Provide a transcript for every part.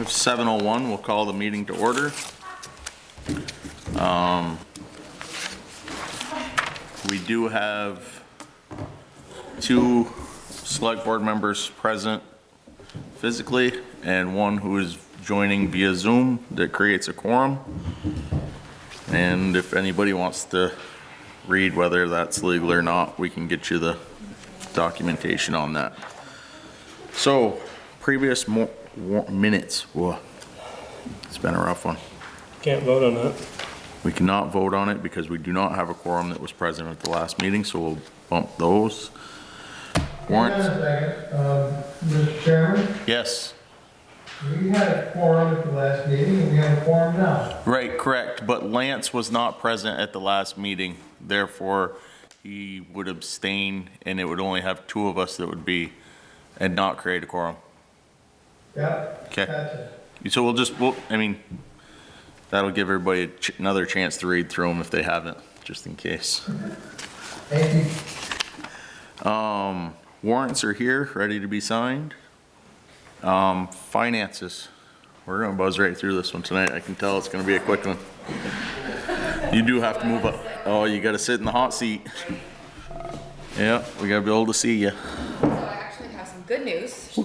It's 7:01, we'll call the meeting to order. We do have 2 select board members present physically and 1 who is joining via Zoom that creates a quorum. And if anybody wants to read whether that's legal or not, we can get you the documentation on that. So, previous minutes. Whoa. It's been a rough one. Can't vote on that. We cannot vote on it because we do not have a quorum that was present at the last meeting, so we'll bump those. Warrants? Hang on a second. Mr. Chairman, Yes. we had a quorum at the last meeting, and we have a quorum now. Right, correct, but Lance was not present at the last meeting, therefore he would abstain and it would only have 2 of us that would be, and not create a quorum. Yep. Okay. That's it. So I mean, that'll give everybody another chance to read through them if they haven't, just in case. Thank you. Warrants are here, ready to be signed. Finances. We're gonna buzz right through this one tonight. I can tell it's gonna be a quick one. You do have to move up. Oh, you gotta sit in the hot seat. Yeah, we gotta be able to see you. So I actually have some good news.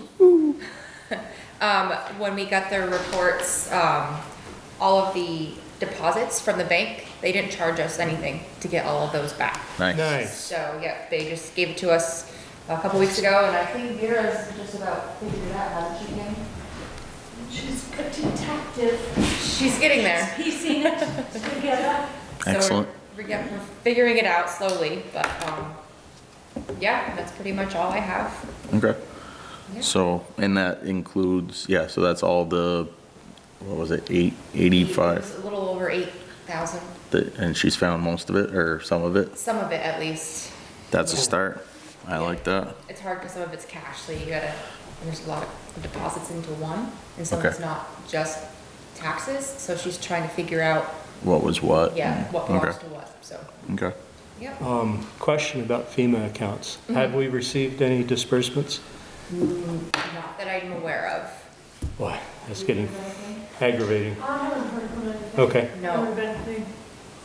When we got the reports, all of the deposits from the bank, they didn't charge us anything to get all of those back. Nice. Nice. So, yeah, they just gave it to us a couple weeks ago, and I think Vera's just about figured it out, hasn't she, Kim? She's a detective. She's getting there. She's piecing it together. Excellent. So we're figuring it out slowly, but, yeah, that's pretty much all I have. Okay. Yeah. So, and that includes, yeah, so that's all the, what was it, It 85? was a little over 8,000, And she's found most of it, or some of it? some of it at least. That's a start. I like that. It's hard because some of it's cash, so you gotta, and there's a lot of deposits into one, and some of it's Okay. not just taxes, so she's trying to figure out, What was what? yeah, what belongs Okay. to what, so, Okay. yep. Question about FEMA accounts. Have we received any disbursements? Not that I'm aware of. Boy, that's getting aggravating. I haven't heard from anything. Okay. No. Haven't been anything.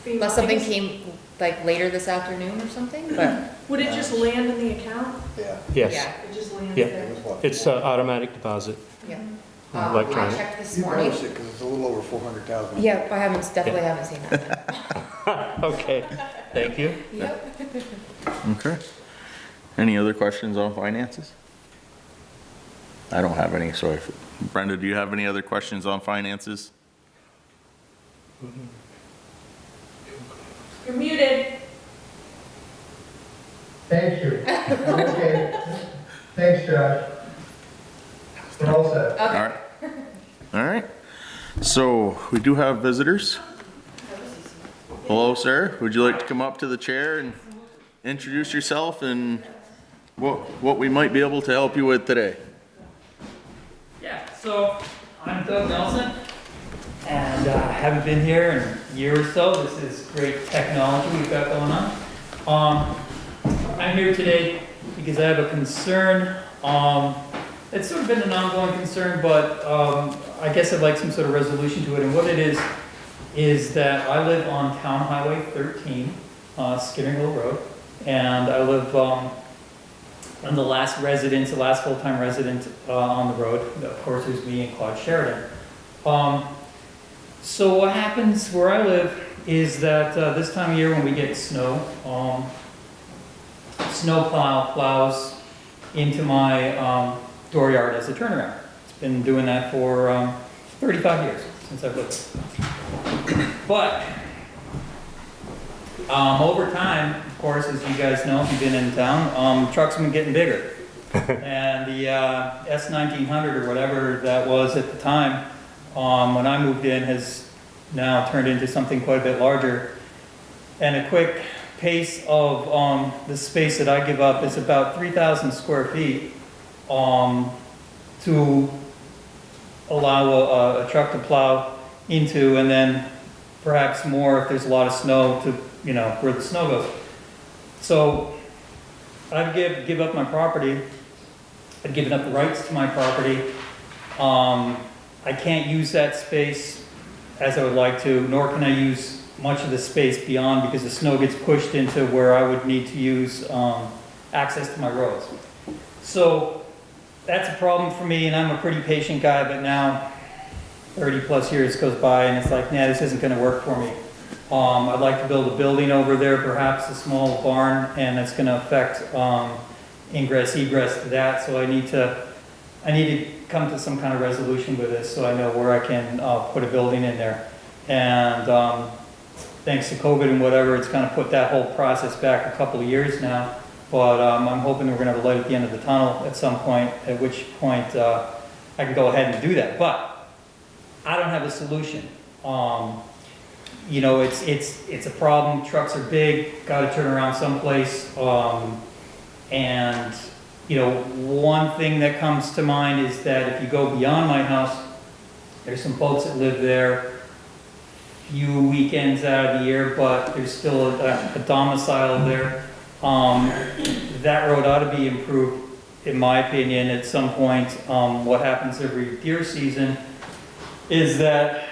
Unless something came like later this afternoon or something, but, Would it just land in the account? Yes. yeah, It just lands Yeah. there? It's automatic deposit. yeah. I Electronic. checked this You morning. noticed it because it's a little over 400,000. Yeah, I definitely haven't seen that. Okay, thank you. Yep. Okay. Any other questions on finances? I don't have any, so if, Brenda, do you have any other questions on finances? You're muted. Thank you. Okay. Thanks, Josh. We're all set. All Okay. right. All right. So we do have visitors. Hello, sir. Would you like to come up to the chair and introduce yourself and what we might be able to help you with today? Yeah, so I'm Doug Nelson, and haven't been here in a year or so. This is great technology we've got going on. I'm here today because I have a concern. It's sort of been an ongoing concern, but I guess I'd like some sort of resolution to it. And what it is that I live on Town Highway 13, Skidding Hill Road, and I live I'm the last full-time resident on the road. Of course, there's me and Claude Sheridan. So what happens where I live is that this time of year when we get snow, snowplow plows into my dooryard as a turnaround. It's been doing that for 35 years since I've lived there. But over time, of course, as you guys know, if you've been in town, trucks have been getting bigger. And the S1900 or whatever that was at the time, when I moved in, has now turned into something quite a bit larger. And a quick pace of the space that I give up is about 3,000 square feet to allow a truck to plow into, and then perhaps more if there's a lot of snow to, you know, where the snow goes. So I'd give up my property. I'd given up the rights to my property I can't use that space as I would like to, nor can I use much of the space beyond because the snow gets pushed into where I would need to use access to my roads. So that's a problem for me, and I'm a pretty patient guy, but now 30 plus years goes by and it's like, nah, this isn't gonna work for me. I'd like to build a building over there, perhaps a small barn, and it's gonna affect ingress, egress to that, so I need to come to some kind of resolution with this so I know where I can put a building in there. And thanks to COVID and whatever, it's kind of put that whole process back a couple of years now. But I'm hoping we're gonna have a light at the end of the tunnel at some point, at which point I can go ahead and do that. But I don't have a solution. You know, it's a problem. Trucks are big, gotta turn around someplace. And, you know, one thing that comes to mind is that if you go beyond my house, there's some folks that live there few weekends out of the year, but there's still a domicile there. That road ought to be improved, in my opinion, at some point. What happens every deer season is that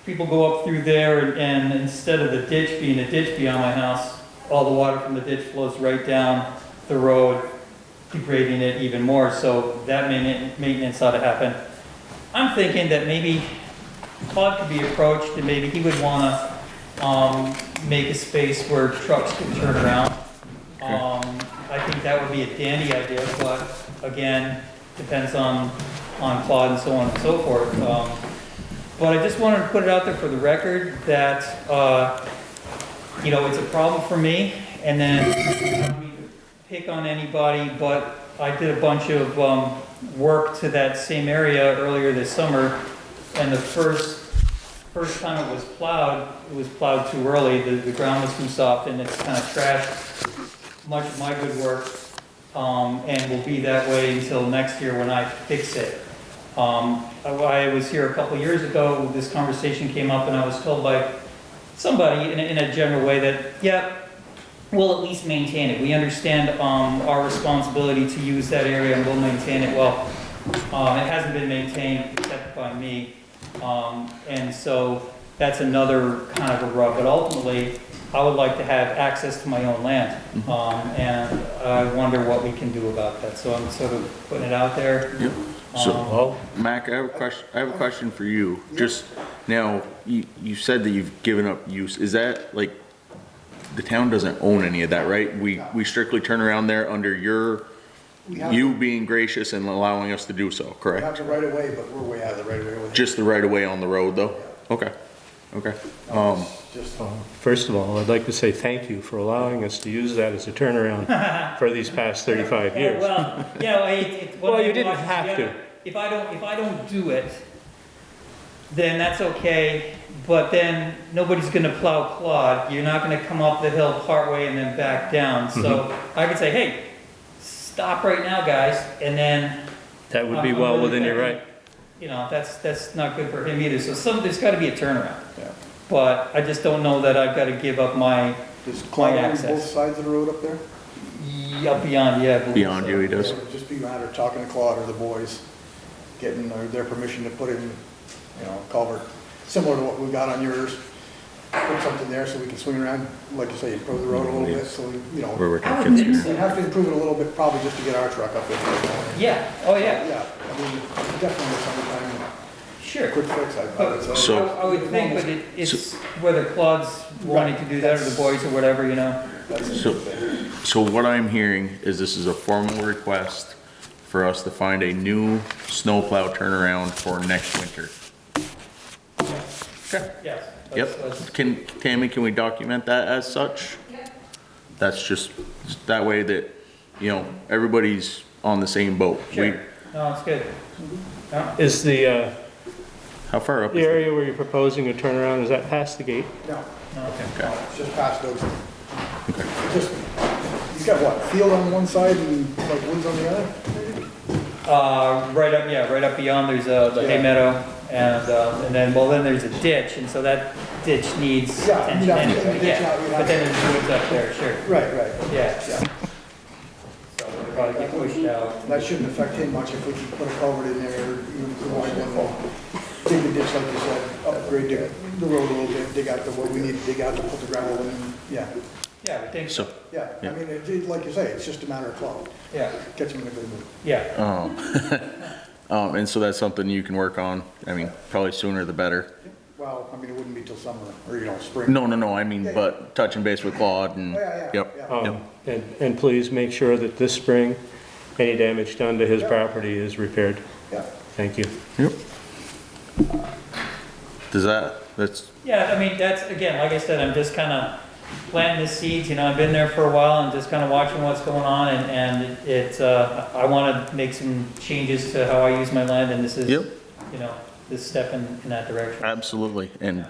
people go up through there and instead of the ditch being a ditch beyond my house, all the water from the ditch flows right down the road, degrading it even more. So that maintenance ought to happen. I'm thinking that maybe Claude could be approached and maybe he would want to make a space where trucks could turn around. I think that would be a dandy idea, but again, depends on Claude and so on and so forth. But I just wanted to put it out there for the record that, you know, it's a problem for me, and then I don't mean to pick on anybody, but I did a bunch of work to that same area earlier this summer, and the first time it was plowed too early. The ground was too soft, and it's kind of trashed much of my good work, and will be that way until next year when I fix it. I was here a couple years ago, this conversation came up, and I was told by somebody in a general way that, yeah, we'll at least maintain it. We understand our responsibility to use that area and we'll maintain it. Well, it hasn't been maintained except by me. And so that's another kind of a rub. But ultimately, I would like to have access to my own land. And I wonder what we can do about that. So I'm sort of putting it out there. Yep. So, Mac, I have a question for you. Just now, you said that you've given up use. Is that like, the town doesn't own any of that, right? We strictly turn around there under you being gracious and allowing us to do so, We have correct? the right of way, but we're way out of the right of way with it. Just the right of way on the road though? Okay, okay. Just, First of all, I'd like to say thank you for allowing us to use that as a turnaround for these past 35 years. Well, you know, Well, you didn't have to. If I don't do it, then that's okay. But then nobody's going to plow Claude. You're not going to come up the hill partway and then back down. So I could say, hey, stop right now, guys, and then That would be I'm well really within your thinking, right. You know, that's not good for him either. So there's got to be a turnaround. yeah. But I just don't know that I've got to give up my Does Claude own access. both sides of the road up there? up beyond, yeah. I believe Beyond so. you, he does. It would just be a matter of talking to Claude or the boys, getting their permission to put in, you know, a culvert, similar to what we got on yours. Put something there so we can swing around, like you say, improve the road a little bit, so, you know. Where we're I would talking think here. so. We have to improve it a little bit, probably just to get our truck up there. Yeah, oh yeah, Yeah, I mean, definitely summertime, sure. quick fix, I would say. So- I would think, but it's whether Claude's wanting to do that or the boys or whatever, you know. That's a So- good thing. So what I'm hearing is this is a formal request for us to find a new snowplow turnaround for next winter. Okay. Yes. Yep. Tammy, can we document that as such? That's just, that way that, you know, everybody's on the same boat. Sure, no, it's good. Yeah. Is the How far up the is area where you're proposing a turnaround, is that past the gate? No, Okay. no, it's just past those. Just, you got what, field on one side and like woods on the other? Right up beyond, there's the hay Yeah. meadow, and then there's a ditch, and so that ditch needs Yeah, attention you'd have to anyway, take the ditch yeah. out, you'd But have then there's woods up there, sure, Right, right. yeah. Yeah. So it'll probably get pushed out. That shouldn't affect him much if we can put a culvert in there, even if we want to. just like you said, upgrade the road a little bit, dig out what we need to dig out to put the gravel in, yeah. Yeah, I think so. So, Yeah, I mean, like you say, it's just a matter of quality. Yeah, Catch them in a good mood. yeah. and so that's something you can work on, I mean, probably sooner the better. Well, I mean, it wouldn't be till summer, or, spring. No, I mean, but touching base with Claude and, Oh, yeah, yep. yeah. And please make sure that this spring, any damage done to his property is repaired. Yeah. Thank you. Yep. That's, Yeah, I mean, that's, again, like I said, I'm just kind of planting the seeds, I've been there for a while and just kind of watching what's going on, and it's, I want to make some changes to how I use my land, and this is, Yep. this step in that direction. absolutely, and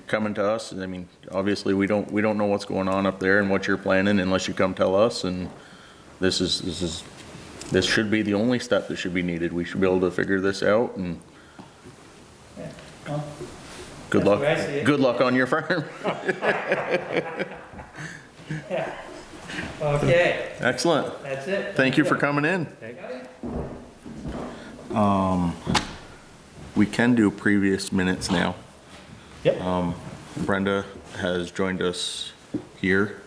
coming to us, I mean, obviously, we don't know what's going on up there and what you're planning unless you come tell us, and this should be the only step that should be needed. We should be able to figure this out, and Yeah, well, good That's luck, the way I see it. good luck on your farm. yeah. Okay, Excellent, that's it. thank you for coming in. We can do previous minutes now. Yep. Brenda has joined us here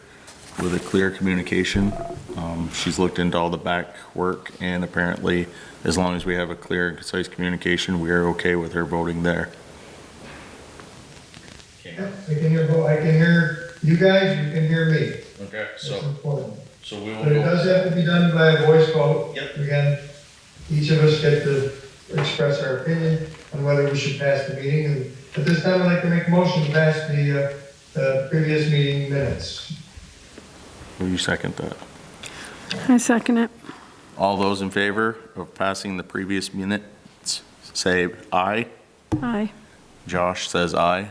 with a clear communication. She's looked into all the back work, and apparently, as long as we have a clear and concise communication, we are okay with her voting there. Yeah, I can hear you guys, you can hear me. Okay, That's important. so we But it does have to be done by a voice vote. Yep. Again, each of us get to express our opinion on whether we should pass the meeting. And at this time, I'd like to make a motion to pass the previous meeting minutes. Will you second that? I second it. All those in favor of passing the previous minutes, say aye. Aye. Josh says aye.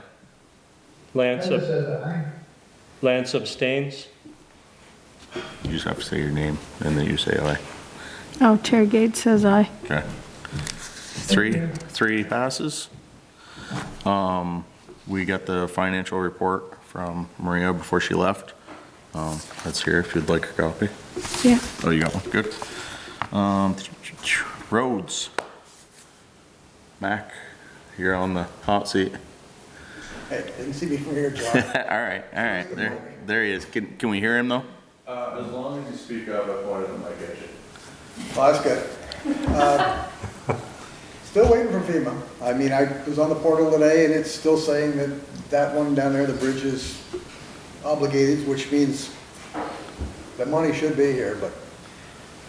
Lance, Brenda says aye. Lance abstains. You just have to say your name, and then you say aye. Oh, Chair Gates says aye. Okay. Three passes. We got the financial report from Maria before she left. That's here if you'd like a copy. Yeah. Oh, you got one, good. Roads. Mac, you're on the hot seat. Hey, didn't see me from here, John. All right, there he is. Can we hear him though? As long as you speak up, I pointed at my kitchen. Well, that's good. Still waiting for FEMA. I mean, I was on the portal today, and it's still saying that one down there, the bridge is obligated, which means that money should be here, but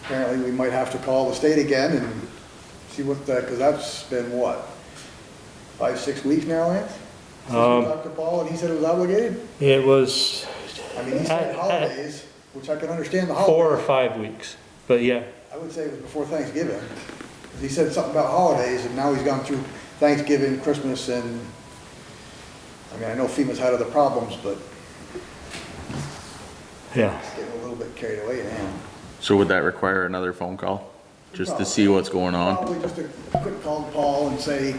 apparently we might have to call the state again and see what because that's been what, 5-6 weeks now, Lance? Since we talked to Paul, and he said it was obligated? It was I mean, he said holidays, which I can understand the holidays. 4 or 5 weeks, but yeah. I would say it was before Thanksgiving. 'Cause he said something about holidays, and now he's gone through Thanksgiving, Christmas, and, I mean, I know FEMA's had other problems, but Yeah. it's getting a little bit carried away now. So would that require another phone call? Just to see what's going on? Probably just a quick call to Paul and say,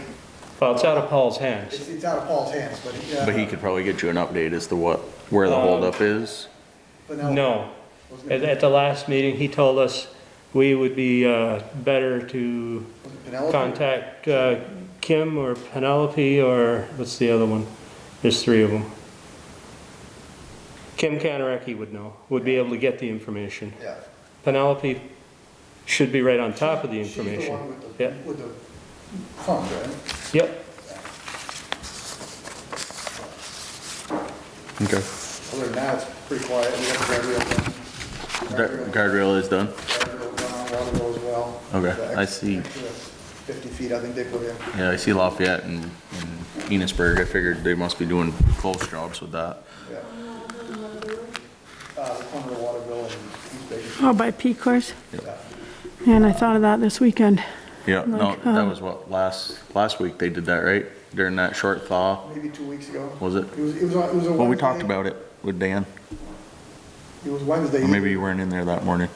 Well, it's out of Paul's hands. it's out of Paul's hands, but. But he could probably get you an update as to where the holdup is. No. Wasn't At it the last meeting, he told us we would be better to Penelope? contact Kim or Penelope, or what's the other one? There's 3 of them. Kim Kanareki would be able to get the information. Yeah. Penelope should be right on top of the She's the information. one Yeah. with the fund, right? Yep. Okay. Other than that, it's pretty quiet. We have the guardrail done. Guardrail is done? Guardrail done on Waterville as well. Okay, The I see. extra 50 feet, I think they put in. Yeah, I see Lafayette and Enosburg. I figured they must be doing close jobs with that. Yeah. The corner of Waterville and East Bakersfield. Oh, by P.E.G. Yeah. Man, I thought of that this weekend. Yeah, no, Like, that was what, last week they did that, right? During that short thaw, Maybe 2 weeks ago. was it? It was a Wednesday. Well, we talked about it with Dan, It was Wednesday. or maybe you weren't in there that morning.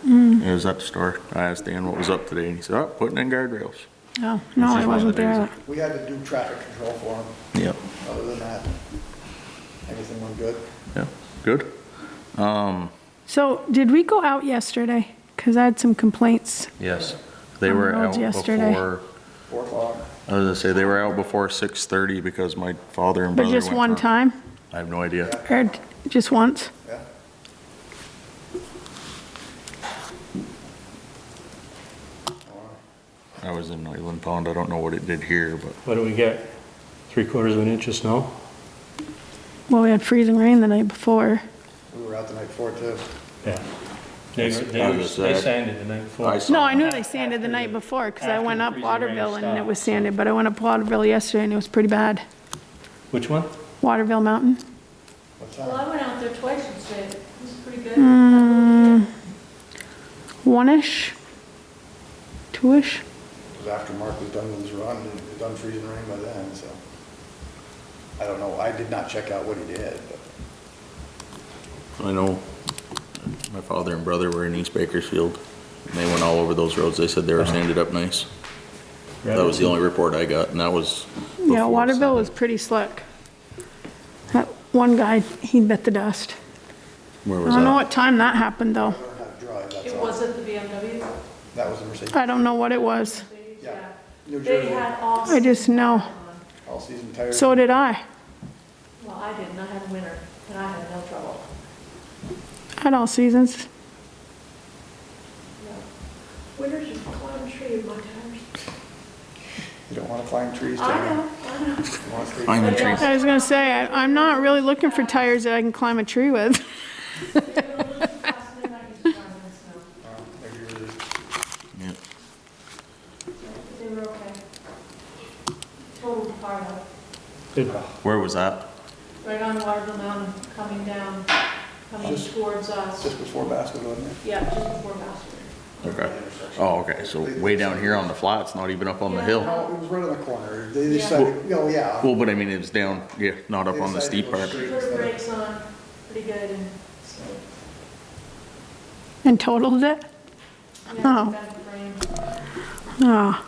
It was at the store. I asked Dan what was up today, and he said, oh, putting in guardrails. Oh, no, I wasn't there. We had to do traffic control for them. Yep, Other than that, everything went good. yeah, good. So, did we go out yesterday? Because I had some complaints. Yes, they On the were roads out yesterday. before, 4 o'clock. I was gonna say, they were out before 6:30 because my father and But brother just went one for- time? I have no idea. Or just once? Yeah. I was in Island Pond, I don't know what it did here, but What do we get? 3/4 of an inch of snow? Well, we had freezing rain the night before. We were out the night before too. Yeah. They sanded the night before. I saw- No, I knew they sanded the night before, because I After went the up freezing rain Waterville and it stopped, was so- sanded, but I went up Waterville yesterday and it was pretty bad. Which one? Waterville Mountain. What Well, time? I went out there twice and stayed. It was pretty good. One-ish? Two-ish? Because after Mark was done with his run, it was done freezing rain by then, so. I don't know, I did not check out what he did, but I know my father and brother were in East Bakersfield, and they went all over those roads, they said they were sanded up nice. That was the only report I got, and that was. Yeah, before Waterville was Sunday. pretty slick. That one guy, he bit the dust. Where I was don't know that? what time that happened, though. learn how to drive, that's It all. was at the BMW. That was the Mercedes. I don't know what it was. Yeah. New They Jersey, had all. I just know. all season tires. So did I. Well, I didn't. I had winter and I had no trouble. Had all seasons. No. Winters just climb a tree with my tires. You don't want to climb trees, I Tammy. know, I know. You want to stay. Climbing trees. I was gonna say, I'm not really looking for tires that I can climb a tree with. They were a little too fast and they're not used to driving in snow. Maybe you're just- Yeah. But they were okay. Total fire though. Where was that? Right on Waterville Mountain, coming down, coming Just- towards us. Just before Basket, wasn't it? Yeah, just before Bassett. Okay. Oh, okay, so way down here on the flats, not even up on the hill? No, it was right on the corner. They Yeah. decided, oh, yeah. Well, but I mean, it was down, yeah, not up They on the decided to steep go part. straight Put her instead of- brakes on pretty good and so. And totaled it? Yeah, Oh. bent the frame. Ah,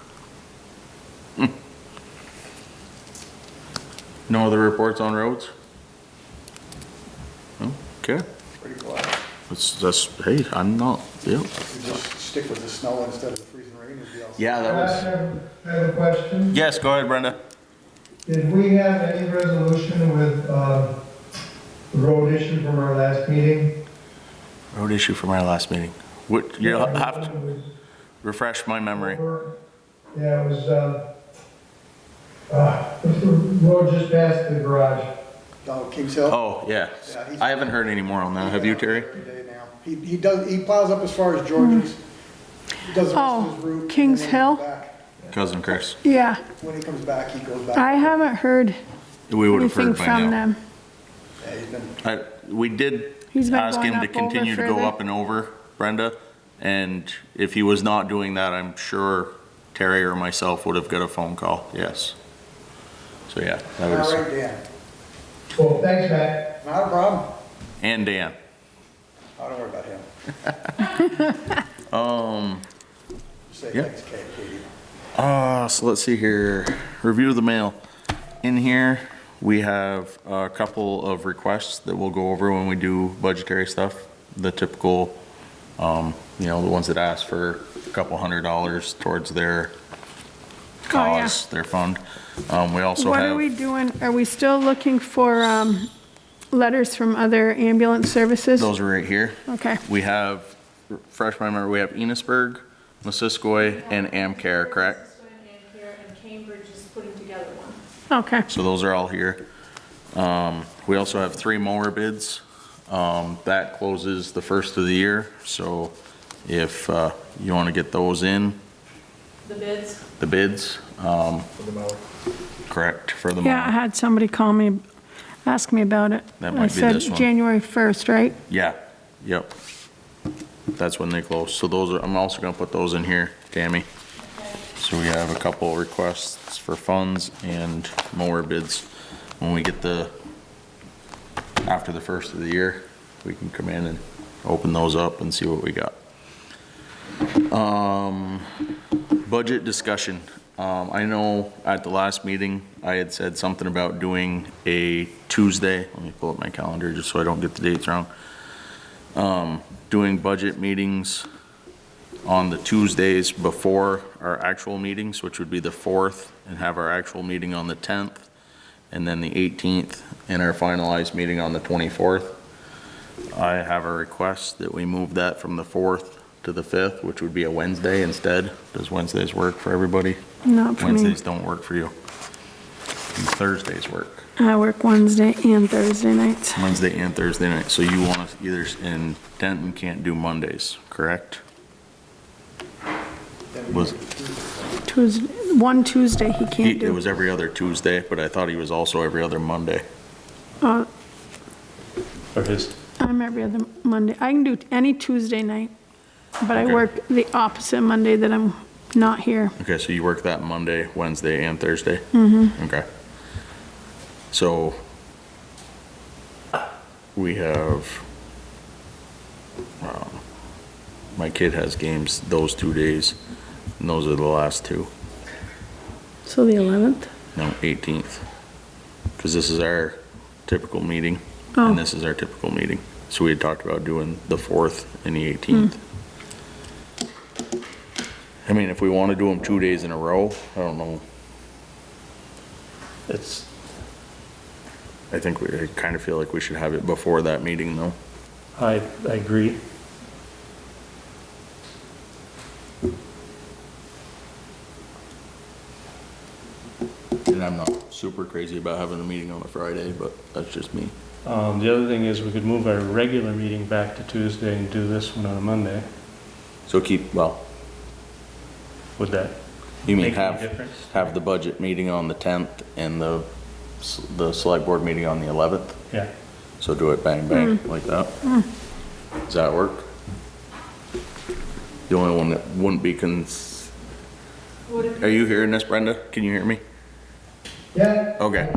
No other reports on roads? No? Okay, Pretty quiet. that's, hey, I'm not, yeah. You just stick with the snow instead of the freezing rain, would be all. Yeah, that was, I have a question. yes, go ahead, Brenda. Did we have any resolution with, the road issue from our last meeting? Road issue from our last meeting. What, you'll have to refresh my memory. Yeah, it was, the road just past the garage. Oh, Kings Hill? Oh, yeah. Yeah, he's- I haven't heard any more on that. Have you, Terry? Every day now. He does, he plows up as far as George's. He does the rest Oh, of his route. and Kings then Hill? when he comes back- Cousin Chris. yeah. When he comes back, he goes back. I haven't heard We would have anything heard by from now. them. Yeah, he's been, We did He's been ask going him to up over continue to go further. up and over, Brenda, and if he was not doing that, I'm sure Terry or myself would have got a phone call, yes. So, yeah, that all was, right, Dan. Well, thanks, Matt. Not a problem. and Dan. Oh, don't worry about him. Say yeah. thanks, Katie. So let's see here, review the mail. In here, we have a couple of requests that we'll go over when we do budgetary stuff. The typical, the ones that ask for a couple $100 towards their yeah. cause, their fund. We also What are we have, doing? Are we still looking for, letters from other ambulance services? those are right here. Okay, We have, refresh my memory, we have Enosburg, Missisquoi, and Amcare, correct? And Cambridge is putting together one. okay. So those are all here. We also have 3 mower bids. That closes the first of the year, so if you want to get those in, The bids. the bids, correct, for the Yeah, I mower. had somebody call me, ask me about it. That might be this I one. said January 1st, right? Yeah, yep. That's when they close. So those are, I'm also gonna put those in here, Tammy. So we have a couple requests for funds and mower bids. When we get after the first of the year, we can come in and open those up and see what we got. Budget discussion. I know at the last meeting, I had said something about doing a Tuesday. Let me pull up my calendar just so I don't get the dates wrong. Doing budget meetings on the Tuesdays before our our actual meetings, which would be the 4th, and have our actual meeting on the 10th, and then the 18th, and our finalized meeting on the 24th. I have a request that we move that from the 4th to the 5th, which would be a Wednesday instead. Does Wednesdays work for everybody? Not for me. Wednesdays don't work for you. And Thursdays work. I work Wednesday and Thursday nights. Wednesday and Thursday night. So you want to either, in Denton can't do Mondays, correct? Was, Tuesday, one Tuesday he can't it do. was every other Tuesday, but I thought he was also every other Monday. Uh, Or his, I'm every other Monday. I can do any Tuesday night, but I Okay. work the opposite Monday that I'm not here. Okay, so you work that Monday, Wednesday, and Thursday? Mm-hmm. Okay. So we have, my kid has games those 2 days, and those are the last two. So the 11th? No, 18th. Because this is our typical meeting, Oh. and this is our typical meeting. So we had talked about doing the 4th and the 18th. I mean, if we want to do them 2 days in a row, I don't know. it's, I think I kind of feel like we should have it before that meeting, though. I agree. And I'm not super crazy about having a meeting on a Friday, but that's just me. The other thing is we could move our regular meeting back to Tuesday and do this one on a Monday. So keep, well, Would that you mean make any have, difference? have the budget meeting on the 10th and the select board meeting on the 11th? Yeah. So do it bang, bang, like that? Does that work? The only one that wouldn't be are you hearing this, Brenda? Can you hear me? Yeah. Okay.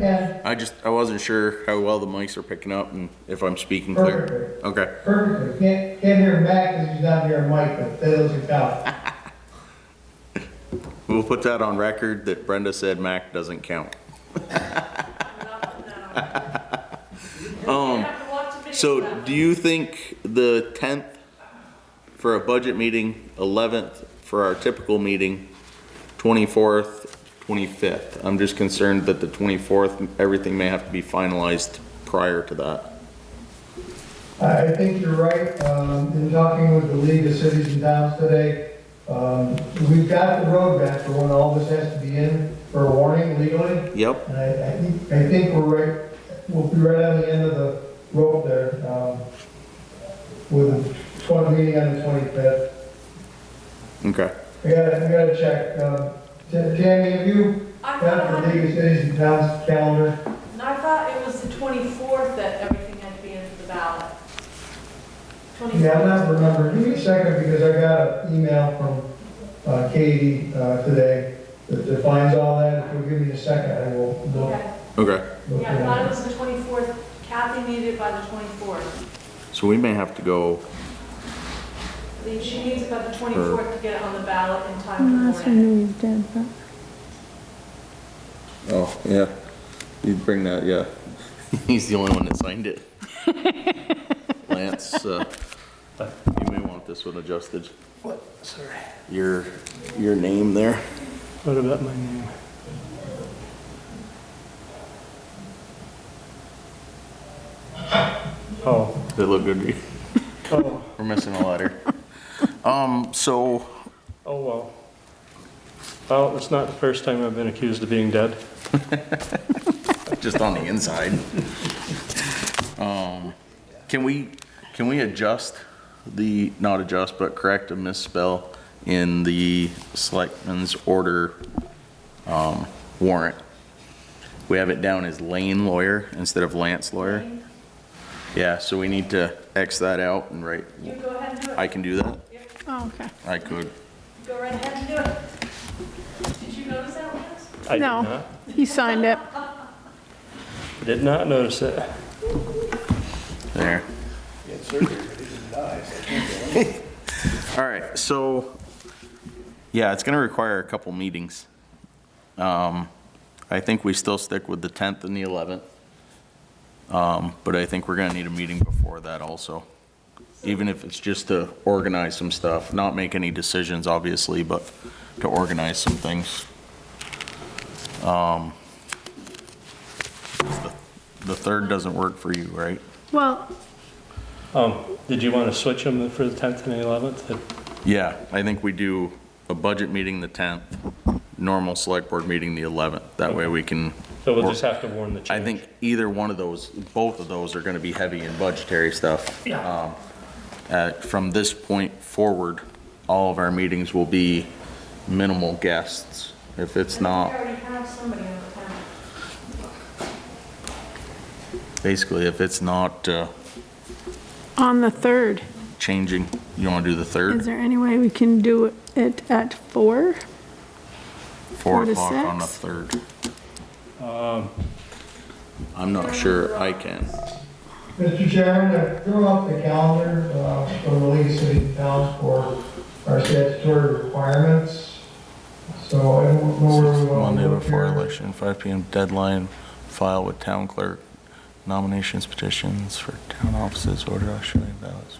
I can. I wasn't sure how well the mics are picking up and if I'm speaking clear. Perfect. Okay. Perfectly. Can't hear Mac because he's not hearing Mike, but that doesn't count. We'll put that on record that Brenda said Mac doesn't count. So do you think the 10th for a budget meeting, 11th for our typical meeting, 24th, 25th? I'm just concerned that the 24th, everything may have to be finalized prior to that. I think you're right. In talking with the League of Cities and Towns today, we've got the roadmap for when all this has to be in for a warning legally. Yep. And I think we'll be right on the end of the road there, with the meeting on the 25th. Okay. I gotta check. Tammy, have you I got the thought, League of Cities and Towns calendar? and I thought it was the 24th that everything had to be in for the ballot. Yeah, I'm not remembering. Give me a second because I got an email from Katie today that defines all that. If you'll give me a second, I will look. Okay. Okay. look Yeah, I at thought it. it was the 24th. Kathy needed it by the 24th. So we may have to go, She needs it by the 24th to get it on the ballot in time Last for I morning. knew he was dead, but. oh, yeah. You'd bring that, yeah. He's the only one that signed it. Lance, you may want this one adjusted. What? Sorry. Your name there. What about my name? Oh, They look good to you. oh, We're missing a letter. So, oh, well. Well, it's not the first time I've been accused of being dead. just on the inside. Can we adjust not adjust, but correct a misspell in the selectmen's order, warrant? We have it down as Lane Lawyer instead of Lance Lawyer. Yeah, so we need to X that out and write, You go ahead and do it. I can do that? Oh, okay. I could. Go right ahead and do it. Did you notice that, Lance? I did No. not. He signed it. Did not notice it. There. He had surgery, but he didn't die, so I can't do it. All right, so, yeah, it's gonna require a couple meetings. I think we still stick with the 10th and the 11th. But I think we're gonna need a meeting before that also. Even if it's just to organize some stuff, not make any decisions, obviously, but to organize some things. The 3rd doesn't work for you, right? Well, Did you want to switch them for the 10th and the 11th? Yeah, I think we do a budget meeting the 10th, normal select board meeting the 11th. That way we can. So we'll just have to warn the change. I think either one of those, both of those are gonna be heavy in budgetary stuff. Yeah. From this point forward, all of our meetings will be minimal guests. If it's not, We already have somebody on the town. basically, if it's not on the 3rd, changing, you wanna do the is 3rd? there any way we can do it at 4? 4 to o'clock on the 6? 3rd. I'm not sure I can. Mr. Chairman, I drew up the calendar for the League of Cities and Towns for our statutory requirements. So I don't know where we want Monday to look before here. election, 5 PM deadline, file with town clerk, nominations, petitions for town offices, order Australian ballots.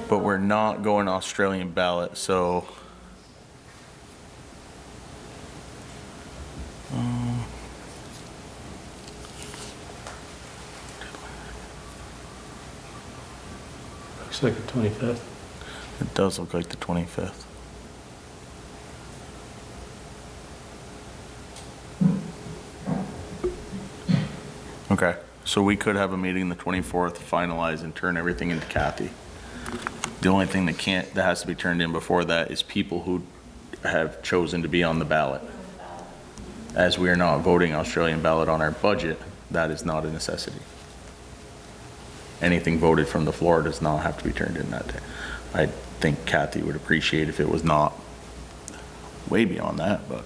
But we're not going Australian ballot, so. Looks like the 25th. It does look like the 25th. Okay, so we could have a meeting the 24th, finalize and turn everything into Kathy. The only thing that has to be turned in before that is people who have chosen to be on the ballot. As we are not voting Australian ballot on our budget, that is not a necessity. Anything voted from the floor does not have to be turned in that day. I think Kathy would appreciate if it was not way beyond that, but.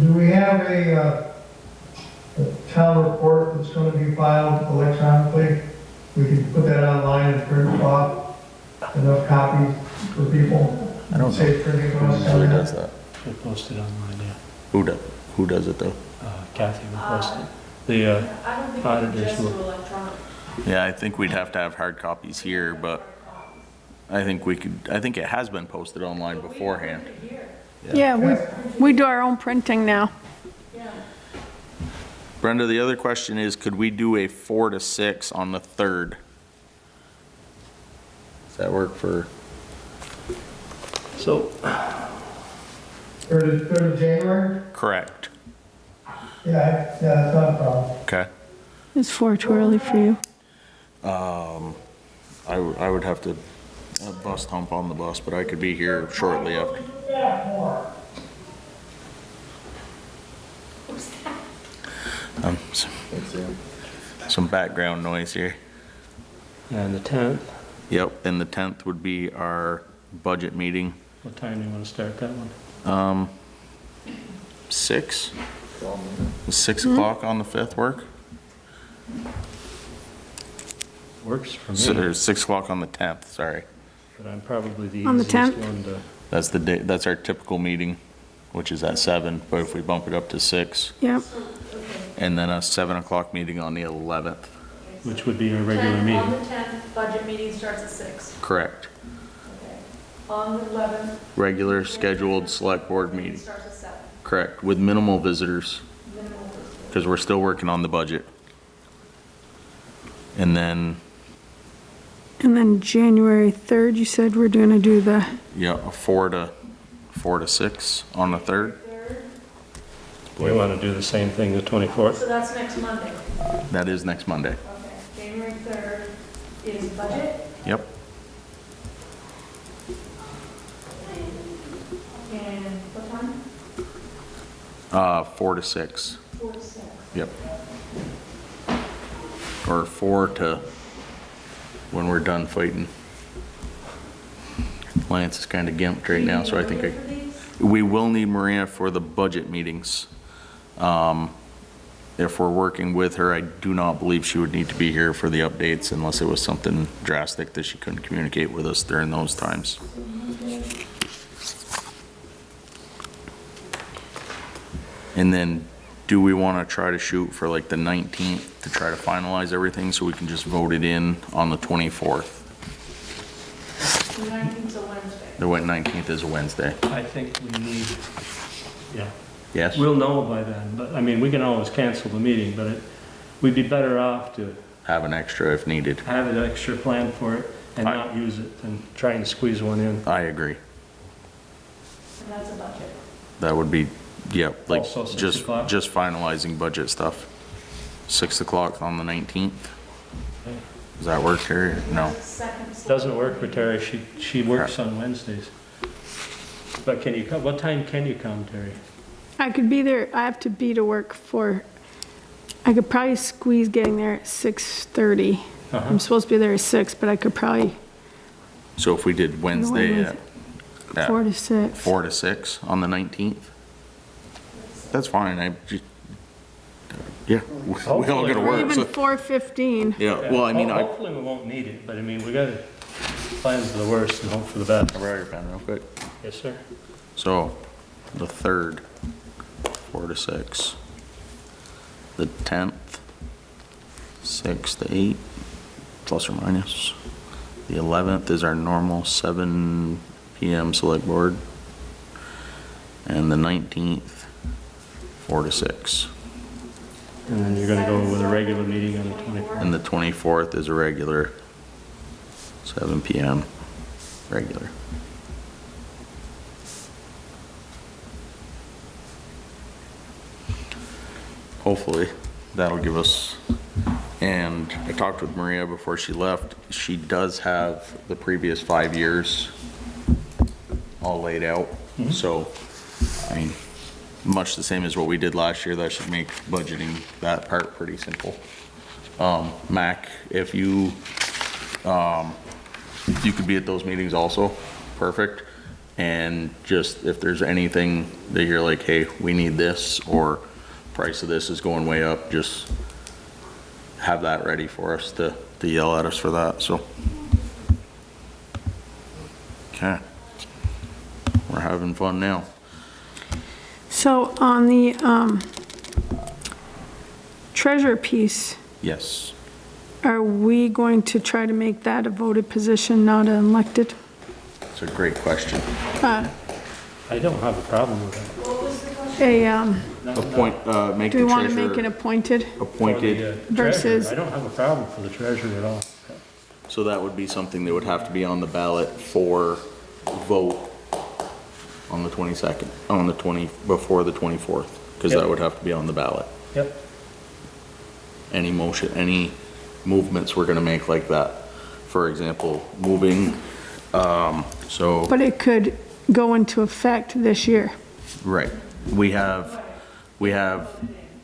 Do we have a town report that's going to be filed electronically? We can put that online and print it off, enough copies for people. I don't know. Save printing costs Who on really does that. that? They posted online, yeah. Who does it though? Kathy will post it. The I don't think we can auditors just do will. electronic. Yeah, I think we'd have to have hard copies here, but I think it has been posted online beforehand. Yeah, we do our own printing now. Yeah. Brenda, the other question is, could we do a 4 to 6 on the 3rd? Does that work for? So, 3rd of January? Correct. Yeah, that's not a problem. Okay. Is 4 too early for you? I would have to bust hump on the bus, but I could be here shortly after. Some background noise here. and the 10th, Yep, and the 10th would be our budget meeting. what time do you want to start that one? 6? Does 6 o'clock on the 5th work? Works for Or me, 6 o'clock on the 10th, sorry. but I'm probably the On the easiest 10th? one to, That's the day, that's our typical meeting, which is at 7, but if we bump it up to 6, Yep. and then a 7 o'clock meeting on the 11th. which would be a regular 10th, On meeting. the 10th, budget meeting starts at 6. Correct. Okay. On the 11th. Regular scheduled select board meeting. Starts at 7. Correct, with minimal visitors, Minimal visitors. because we're still working on the budget. And then, And then January 3rd, you said we're going to do the, yeah, a 4 to 6 on the 3rd. 3rd. You want to do the same thing the 24th? So that's next Monday. That is next Monday. Okay. January 3rd is budget. Yep. And what time? 4 to 6. 4 to 6. Yep. Or 4 to when we're done fighting. Lance is kind of gimped right now, so I think For these? we will need Maria for the budget meetings. If we're working with her, I do not believe she would need to be here for the updates unless it was something drastic that she couldn't communicate with us during those times. And then do we want to try to shoot for like the 19th to try to finalize everything so we can just vote it in on the 24th? The 19th's a Wednesday. The 19th is a Wednesday. I think we need, yeah. Yes? We'll know by then, but, I mean, we can always cancel the meeting, but we'd be better off to Have an extra if needed. have an extra plan for it and I- not use it than try and squeeze one in. I agree. And that's a budget. That would be, yeah, like Also 6 just o'clock? finalizing budget stuff. 6 o'clock on the 19th. Does that work, Terry? No. Second select Doesn't work for board Terry, she works on Wednesdays. But can you come, what time can you come, Terry? I could be there, I have to be to work for, I could probably squeeze getting there at 6:30. Uh-huh. I'm supposed to be there at 6, but I could probably, So if we did Wednesday at 4 to 6. 4 to 6 on the 19th? That's fine, yeah, we all gotta Or work. even so- 4:15. Yeah, well, I mean, I, Hopefully we won't need it, but I mean, we gotta plan for the worst and hope for the best. I'll borrow your pen real quick. Yes, sir. So, the 3rd, 4 to 6. The 10th, 6 to 8, plus or minus. The 11th is our normal 7 PM select board. And the 19th, 4 to 6. And then you're gonna go with a regular meeting on the 24th. And the 24th is a regular, 7 PM, regular. Hopefully, that'll give us, and I talked with Maria before she left, she does have the previous 5 years all laid out, so, I mean, much the same as what we did last year, that should make budgeting that part pretty simple. Mac, if you could be at those meetings also, perfect. And just if there's anything that you're like, hey, we need this, or price of this is going way up, just have that ready for us to yell at us for that, so. Okay. We're having fun now. So on the treasurer piece, Yes. are we going to try to make that a voted position, not an elected? It's a great question. Uh, I don't have a problem with that. What was the question? Appoint, make Do the we want to make it treasurer appointed? appointed. For the, treasurer, Versus- I don't have a problem for the treasurer at all. So that would be something that would have to be on the ballot for vote on the 22nd, on the 20, before the 24th, because that Yep. would have to be on the ballot. Yep. Any motion, any movements we're gonna make like that. For example, moving, so, But it could go into effect this year. right, we have,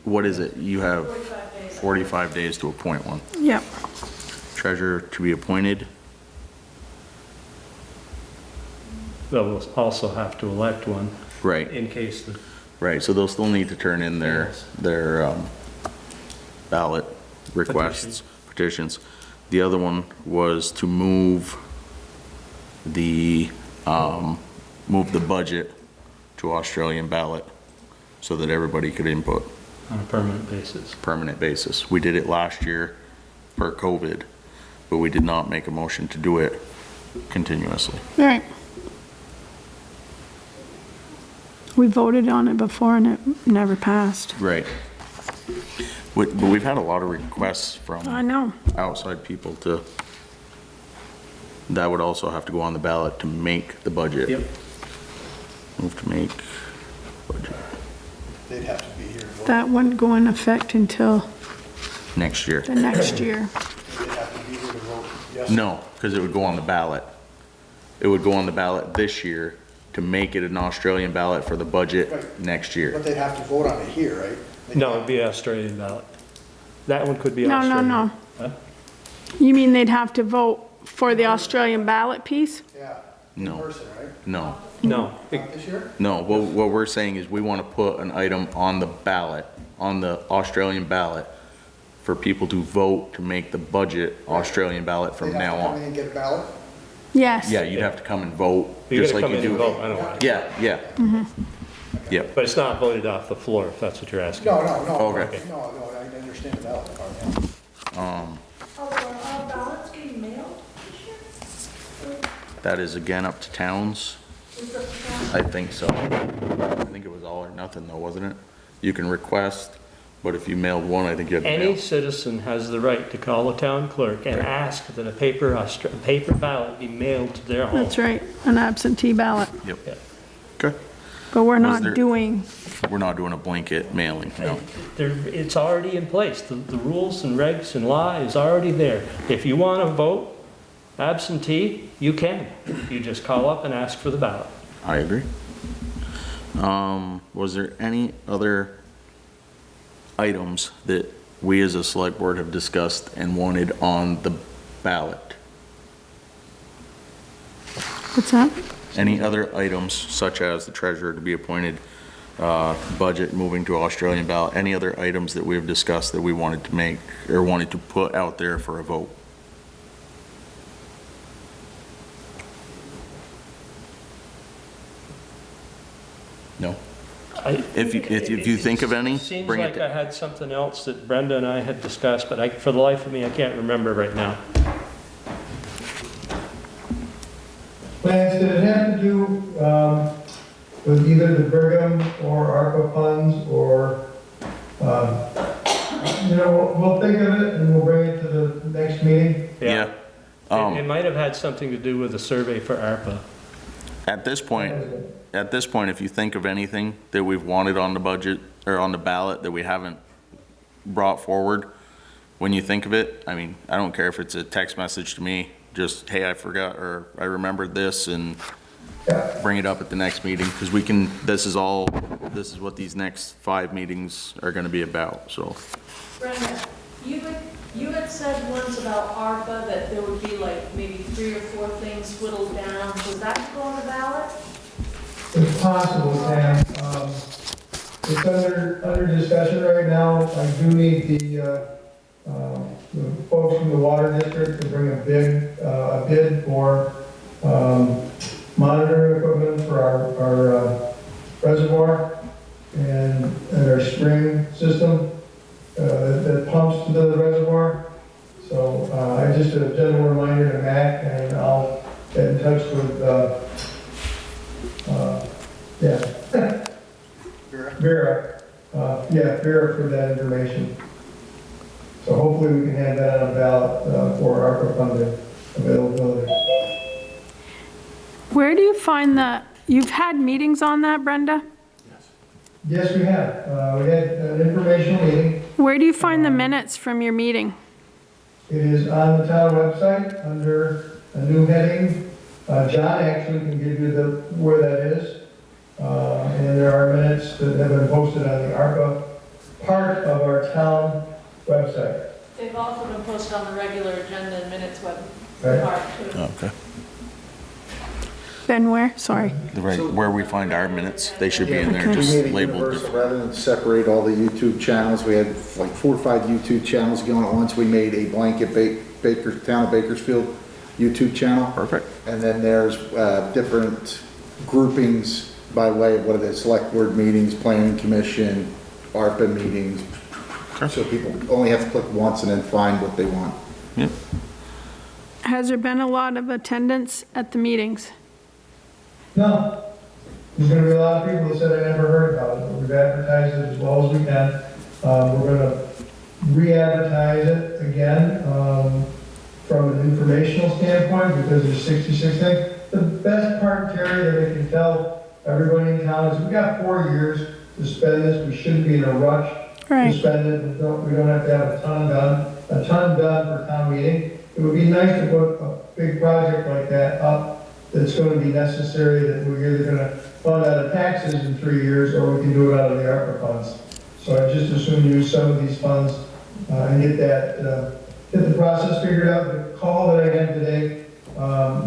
what is it? You have 45 days to appoint one. Yep. Treasurer to be appointed, But we'll also have to elect one right. in case the, Right, so they'll still need to turn in their, ballot requests, petitions. The other one was to move the budget to Australian ballot so that everybody could input, on a permanent basis. permanent basis. We did it last year per COVID, but we did not make a motion to do it continuously. All right. We voted on it before and it never passed. Right. But we've had a lot of requests from I know. outside people to, that would also have to go on the ballot to make the budget. Yep. Move to make budget They'd have to be here. to vote. That wouldn't go in effect until next year. the next year. They'd have to be here to vote yes. No, because it would go on the ballot. It would go on the ballot this year to make it an Australian ballot for the budget Right. next year. But they'd have to vote on it here, right? They'd No, have- it'd be Australian ballot. That one could be No, Australian. no, no. Huh? You mean they'd have to vote for the Australian ballot piece? Yeah. No. In person, right? No, No, Not this year? no, what we're saying is we want to put an item on the ballot, on the Australian ballot, for people to vote to make the budget Australian ballot from They'd now have to come in on. and get a ballot? Yes. Yeah, you'd have to come and vote, you just gotta like come you in and do. vote, I know. Yeah, yeah. Yep. But it's not voted off the floor, if that's what you're asking. No, Okay. no, I understand the ballot part, yeah. Oh, are all ballots getting mailed this year? That is again up to towns. Is it, I think so. I think it was all or nothing though, wasn't it? You can request, but if you mailed one, I think you had to Any mail. citizen has the right to call the town clerk and ask that a paper ballot be mailed to their home. That's right, an absentee ballot. Yep. Yeah. Okay. But we're Was not there- doing, We're not doing a blanket mailing, no. It's already in place. The rules and regs and law is already there. If you want to vote absentee, you can. You just call up and ask for the ballot. I agree. Was there any other items that we as a select board have discussed and wanted on the ballot? what's that? Any other items such as the treasurer to be appointed, budget moving to Australian ballot, any other items that we have discussed that we wanted to make or wanted to put out there for a vote? No? If you think of any, Seems bring like it. I had something else that Brenda and I had discussed, but for the life of me, I can't remember right now. Lance, did it have to do with either the Brigham or ARPA funds or, we'll think of it and we'll bring it to the next meeting? Yeah. It might have had something to do with a survey for ARPA. At this point, if you think of anything that we've wanted on the budget or on the ballot that we haven't brought forward, when you think of it, I mean, I don't care if it's a text message to me, just, hey, I forgot, or I remembered this, and bring it up at the next meeting, because we can, this is what these next 5 meetings are gonna be about, so. Brenda, you had said once about ARPA that there would be like maybe 3 or 4 things whittled down. Was that to go on the ballot? It's possible, Sam. It's under discussion right now. I do need the folks from the water district to bring a bid for monitoring equipment for our reservoir and our spring system that pumps to the reservoir. So I just a general reminder to Mac, and I'll get in touch with Vera. Vera for that information. So hopefully we can have that on the ballot for ARPA funding availability. Where do you find you've had meetings on that, Brenda? Yes, we have. We had an informational meeting. Where do you find the minutes from your meeting? It is on the town website under a new heading. John actually can give you where that is. And there are minutes that have been posted on the ARPA part of our town website. They've also been posted on the regular agenda and minutes web Right. part too. Okay. Ben where? Sorry. Right, where we find our minutes, they should be in there, Okay. just We made it labeled. universal rather than separate all the YouTube channels. We had like 4 or 5 YouTube channels going at once. We made a blanket Town of Bakersfield YouTube channel. Perfect. And then there's different groupings by way of what are the select board meetings, planning commission, ARPA meetings. So people only have to click once and then find what they want. Yep. Has there been a lot of attendance at the meetings? No. There's gonna be a lot of people that said I never heard about it, but we've advertised it as well as we can. We're gonna re-advertise it again, from an informational standpoint, because there's 66 things. The best part, Terry, that I can tell everybody in town is we've got 4 years to spend this. We shouldn't be in a rush to Right. spend it. We don't have to have a ton done for town meeting. It would be nice to put a big project like that up that's going to be necessary, that we're either going to fund out of taxes in 3 years, or we can do it out of the ARPA funds. So I just assume use some of these funds and get the process figured out. The call that I had today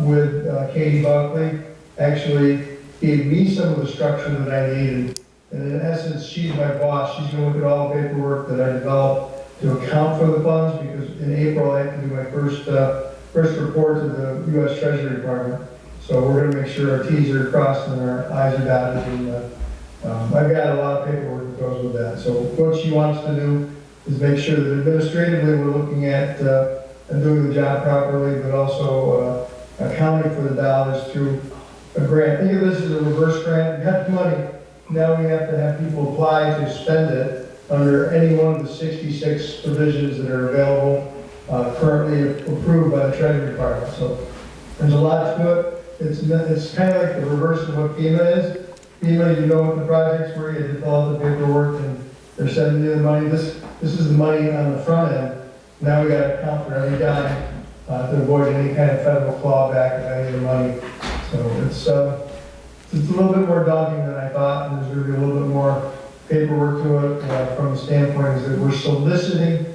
with Katie Buckley actually gave me some of the structure that I needed. And in essence, she's my boss. She's going to look at all the paperwork that I developed to account for the funds, because in April I have to do my first report to the U.S. Treasury Department. So we're going to make sure our T's are crossed and our I's are dotted, and I've got a lot of paperwork that goes with that. So what she wants to do is make sure that administratively we're looking at and doing the job properly, but also accounting for the dollars through a grant. Think of this as a reverse grant. We got the money. Now we have to have people apply to spend it under any one of the 66 provisions that are available, currently approved by the Treasury Department. So there's a lot to it. It's kind of like the reverse of what FEMA is. FEMA, you know what the projects were, you had to fill out the paperwork and they're sending you the money. This is the money on the front end. Now we got to account for every dime to avoid any kind of federal clawback of any of the money. So it's a little bit more daunting than I thought, and there's going to be a little bit more paperwork to it from the standpoint is that we're soliciting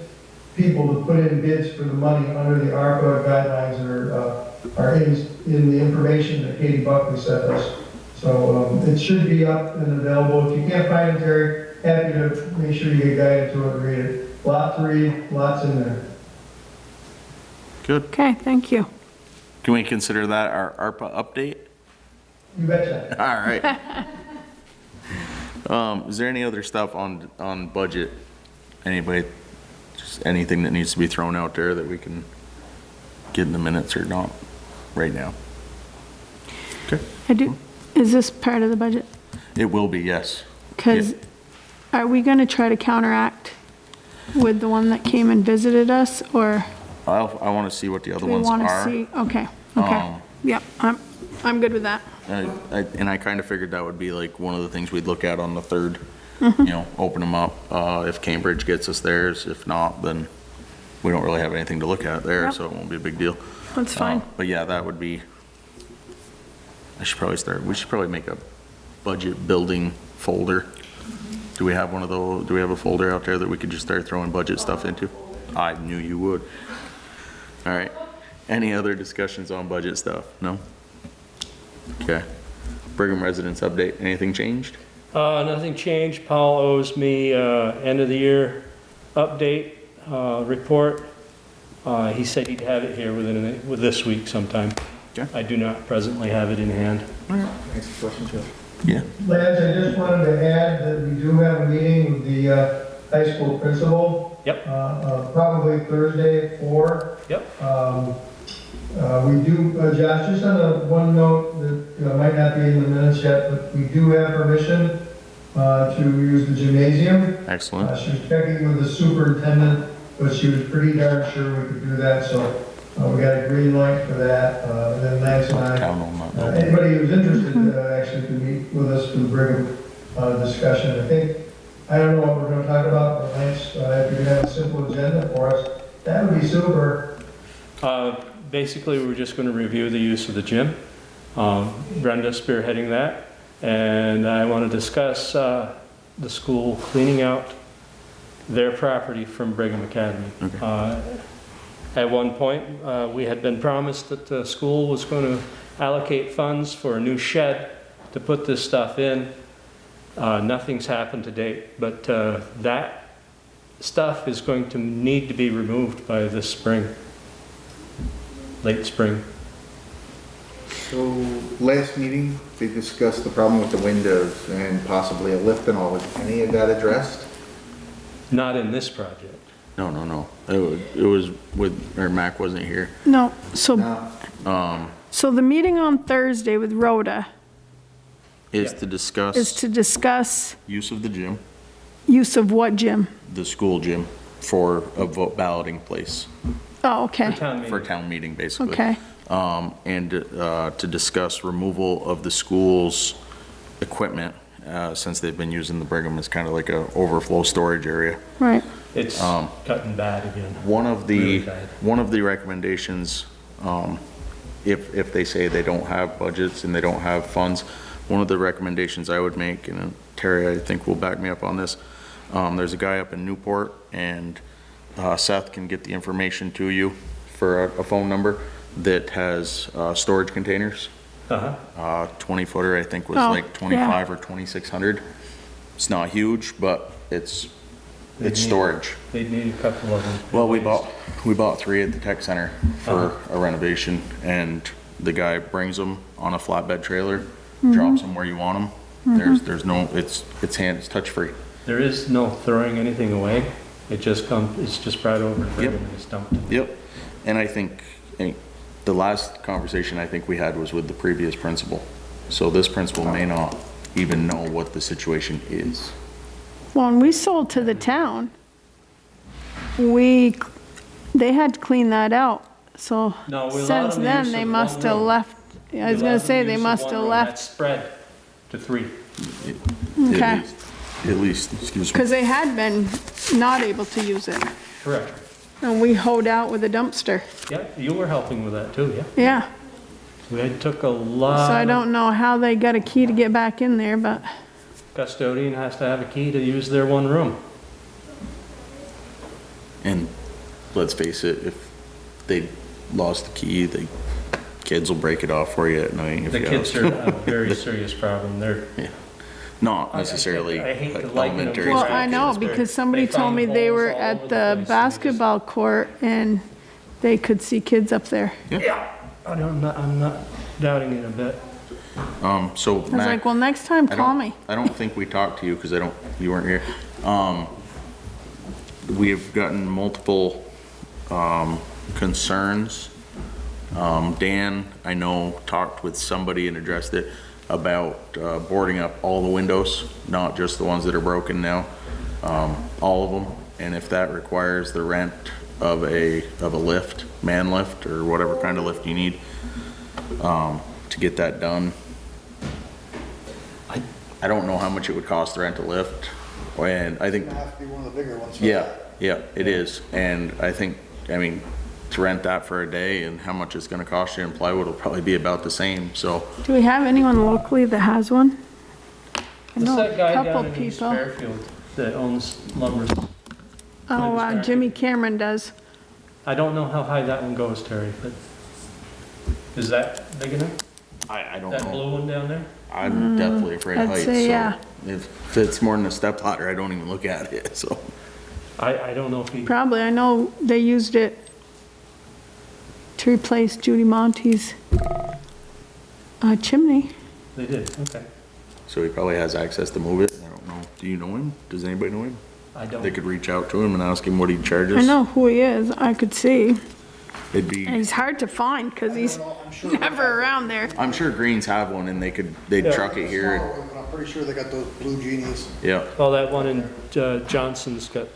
people to put in bids for the money under the ARPA guidelines that are in the information that Katie Buckley sent us. So it should be up and available. If you can't find it, Terry, happy to make sure you get guided to it and read it. Lot to read, lots in there. Good. Okay, thank you. Can we consider that our ARPA update? You betcha. All right. Is there any other stuff on budget? Anybody, just anything that needs to be thrown out there that we can get in the minutes or not right now? Okay. Is this part of the budget? It will be, yes. Because are we going to try to counteract with the one that came and visited us, or I want to see what the other we ones want to are. see? Okay, yep, I'm good with that. And I kind of figured that would be like one of the things we'd look at on the 3rd, you know, open them up. If Cambridge gets us theirs, if not, then we don't really have anything to look at there, Yep. so it won't be a big deal. That's fine. But yeah, that would be, we should probably make a budget building folder. Do we have one of those? Do we have a folder out there that we could just start throwing budget stuff into? I knew you would. All right. Any other discussions on budget stuff? No? Okay. Brigham residents update. Anything changed? Nothing changed. Paul owes me end of the year update report. He said he'd have it here with this week sometime. Okay. I do not presently have it in hand. Next question, Joe. Yeah. Lance, I just wanted to add that we do have a meeting with the high school principal. Yep. Probably Thursday at 4. Yep. We do, Josh, just on a one note that might not be in the minutes yet, but we do have permission to use the gymnasium. Excellent. She was checking with the superintendent, but she was pretty darn sure we could do that, so we got a green light for that. And then Lance and Count on that. anybody who's interested actually can meet with us for the Brigham discussion. I don't know what we're going to talk about, but Lance, if you could have a simple agenda for us, that would be super. Basically, we're just going to review the use of the gym. Brenda spearheading that. And I want to discuss the school cleaning out their property from Brigham Academy. Okay. At one point, we had been promised that the school was going to allocate funds for a new shed to put this stuff in. Nothing's happened to date, but that stuff is going to need to be removed by this spring, late spring. So, last meeting, they discussed the problem with the windows and possibly a lift and all. Was any of that addressed? Not in this project. No. It was with, or Mac wasn't here. No, so, No. so the meeting on Thursday with Rhoda Is Yeah. to discuss is to discuss use of the gym, use of what gym? the school gym, for a vote balloting place Oh, okay, for town meeting, basically. okay, And to discuss removal of the school's equipment, since they've been using the Brigham as kind of like a overflow storage area. right. It's cutting bad again. One of Really the, bad. one of the recommendations, if they say they don't have budgets and they don't have funds, one of the recommendations I would make, and Terry, I think will back me up on this, there's a guy up in Newport, and Seth can get the information to you for a phone number that has storage containers. 20 footer, I think was Oh, like 25 or 2,600. It's not huge, but it's storage. They'd need a couple of them. Well, we bought 3 at the tech center for a renovation, and the guy brings them on a flatbed trailer, drops them where you want them, There's no, it's touch-free. There is no throwing anything away. It's just brought over to Brigham and it's dumped. Yep. And I think the last conversation I think we had was with the previous principal. So this principal may not even know what the situation is. Well, when we sold to the town, they had to clean that out. So No, we allowed since them the then, use they of must one have room. left, I was gonna say, they must have That left, spread to 3. okay. At least, excuse me. Because they had been not able to use it. Correct. And we hoed out with a dumpster. Yeah, you were helping with that too, yeah? Yeah. We took a lot. So I don't know how they got a key to get back in there, but Custodian has to have a key to use their one room. And let's face it, if they lost the key, the kids will break it off for you at night. The kids are a very serious problem. They're, Yeah. Not necessarily I hate to like liken them elementary to well, school I know, kids, but- because somebody They told found me they holes were all at over the the place and they just- basketball court and they could see kids up there. yeah, I'm not doubting it a bit. So I was Mac, like, well, next time, I call don't- me. I don't think we talked to you because you weren't here. We've gotten multiple, concerns. Dan, I know, talked with somebody and addressed it about, boarding up all the windows, not just the ones that are broken now, all of them. And if that requires the rent of a lift, man lift, or whatever kind of lift you need, to get that done. I don't know how much it would cost to rent a lift, and I think, It's gonna have to be one of the bigger ones. for yeah, that. yeah, it is. And I think, I mean, to rent that for a day and how much it's gonna cost you in plywood will probably be about the same, so. Do we have anyone locally that has one? I What's know that a guy couple down in East people. Fairfield that owns lumber? Oh, Jimmy Cameron does. I don't know how high that one goes, Terry, but is that big enough? I don't That know. blue one down there? I'm definitely afraid of I'd heights, say, so. yeah. If it's more than a step ladder, I don't even look at it, so. I don't know if he, Probably, I know they used it to replace Judy Monte's chimney. they did, okay. So he probably has access to move it. I don't know. Do you know him? Does anybody know him? I don't. They could reach out to him and ask him what he charges. I know who he is, I could see. It'd be, And he's hard to find because he's I'm sure. never around there. I'm sure Greens have one and they'd Yeah. truck it here. Smaller one, but I'm pretty sure they got those blue genies. Yeah, Oh, that one in Johnson's got,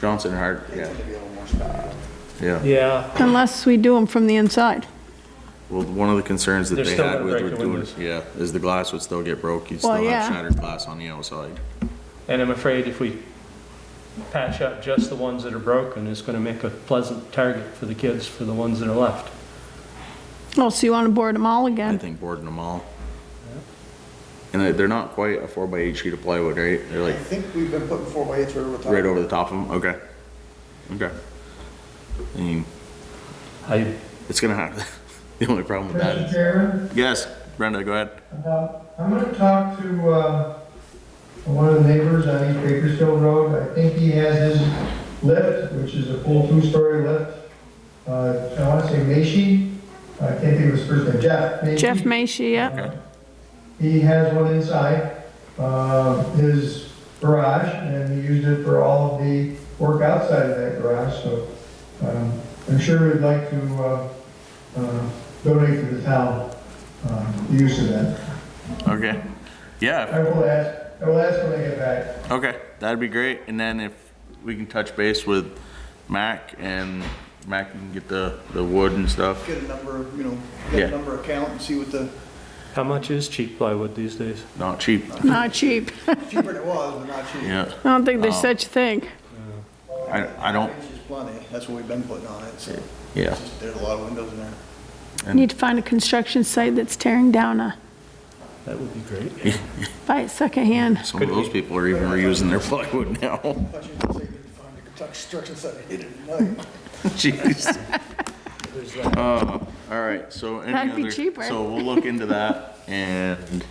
Johnson Hart, They yeah, tend to be a little more special. yeah. yeah, Unless we do them from the inside. Well, one of the concerns that They're they still had gonna with break the doing, windows. yeah, is the glass would still get broke. You'd Well, still have yeah. shattered glass on the outside. and I'm afraid if we patch up just the ones that are broken, it's gonna make a pleasant target for the kids, for the ones that are left. Oh, so you want to board them all I again? think boarding them all. And they're not quite a 4x8 sheet of plywood, right? They're I like think we've been putting 4x8s right over the top. right over the top of them? Okay. Okay. I mean, I, it's gonna happen. The only problem with that Mr. is, Chairman, yes, Brenda, go ahead. I'm gonna talk to, one of the neighbors on East Bakersfield Road. I think he has his lift, which is a full two-story lift. I wanna say Macy, I can't think of his first name, Jeff Macy. Jeff Macy, yeah. He has one inside, his garage, and he used it for all of the work outside of that garage, so, I'm sure he'd like to, donate to the town, the use of that. Okay. Yeah, I will ask when I get back. okay, that'd be great. And then if we can touch base with Mac and Mac can get the wood and stuff. Get a number, Yeah. get a number account and see what the, how much is cheap plywood these days? Not cheap. Not cheap. cheaper than it was, but not cheap. Yeah. I don't think there's such a thing. I don't, Inch is plenty, that's what we've been putting on it, so. yeah. It's just- There's a lot of windows in there. Need to find a construction site that's tearing down That would be great. by a secondhand. Some of those people are even reusing their plywood now. I thought you were gonna say you could find a construction site and hit it at night. Jeez. All right, so any That'd be other, cheaper. so we'll look into that and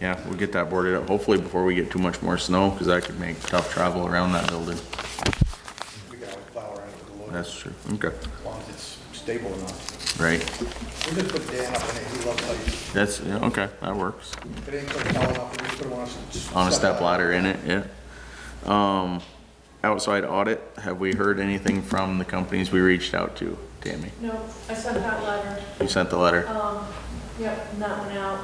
yeah, we'll get that boarded up, hopefully before we get too much more snow, because that could make tough travel around that building. We got like flower in it with the load. That's true, okay. As long as it's stable enough. right? We just put Dan up in it, he loves heights. That's, yeah, okay, that works. If it ain't quite tall enough, we just put him On a step ladder in it, yeah. Outside audit, have we heard anything from the companies we reached out to, Tammy? No, I sent that letter. You sent the letter? Yep, and that went out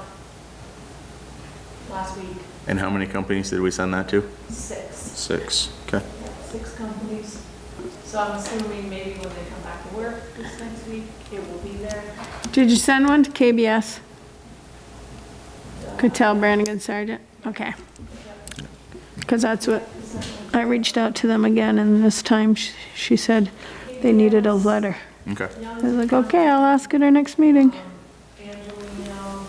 last week. And how many companies did we send that to? 6. 6, okay. Yeah, 6 companies. So I'm assuming maybe when they come back to work this next week, it will be there. Did you send one to KBS? Could tell Brannigan Sargent? Okay. Because that's what, I reached out to them again, and this time she said they needed a letter. Okay. I was like, okay, I'll ask at our next meeting. Angelino,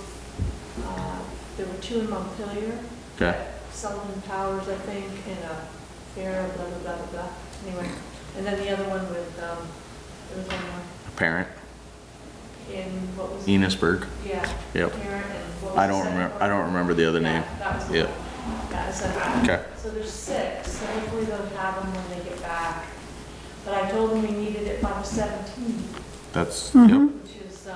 there were 2 in Montpelier. Okay. Sullivan Towers, I think, and a fair, blah, blah, blah, blah, blah. Anyway, and then the other one with, there was one more Parent, in, what was? Enosburg. Yeah. Yep. Parent and what was I the don't second remember, one? I don't remember the other name. Yeah, that was the Yep. one. Yeah, I said that. Okay. So there's 6, so hopefully they'll have them when they get back. But I told them we needed it by the 17th, That's, yep. which is,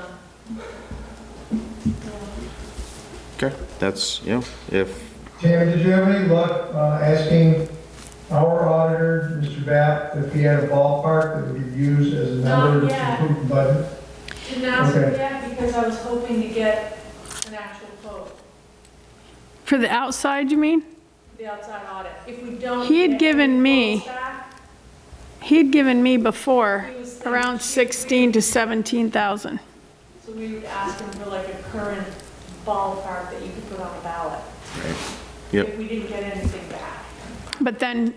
Okay, that's, yeah, if, Tammy, did you have any luck asking our auditor, Mr. Bapp, if he had a ballpark that we could use as a number Not to yet. improve the budget? didn't ask Okay. them yet because I was hoping to get an actual quote, For the outside, you mean? the outside audit. If we don't. He had get given any me- quotes back, He'd given me before he was thinking around she- 16 to 17,000. So we would ask him for like a current ballpark that you could put on a ballot. right, yep, If we didn't get anything back. But then,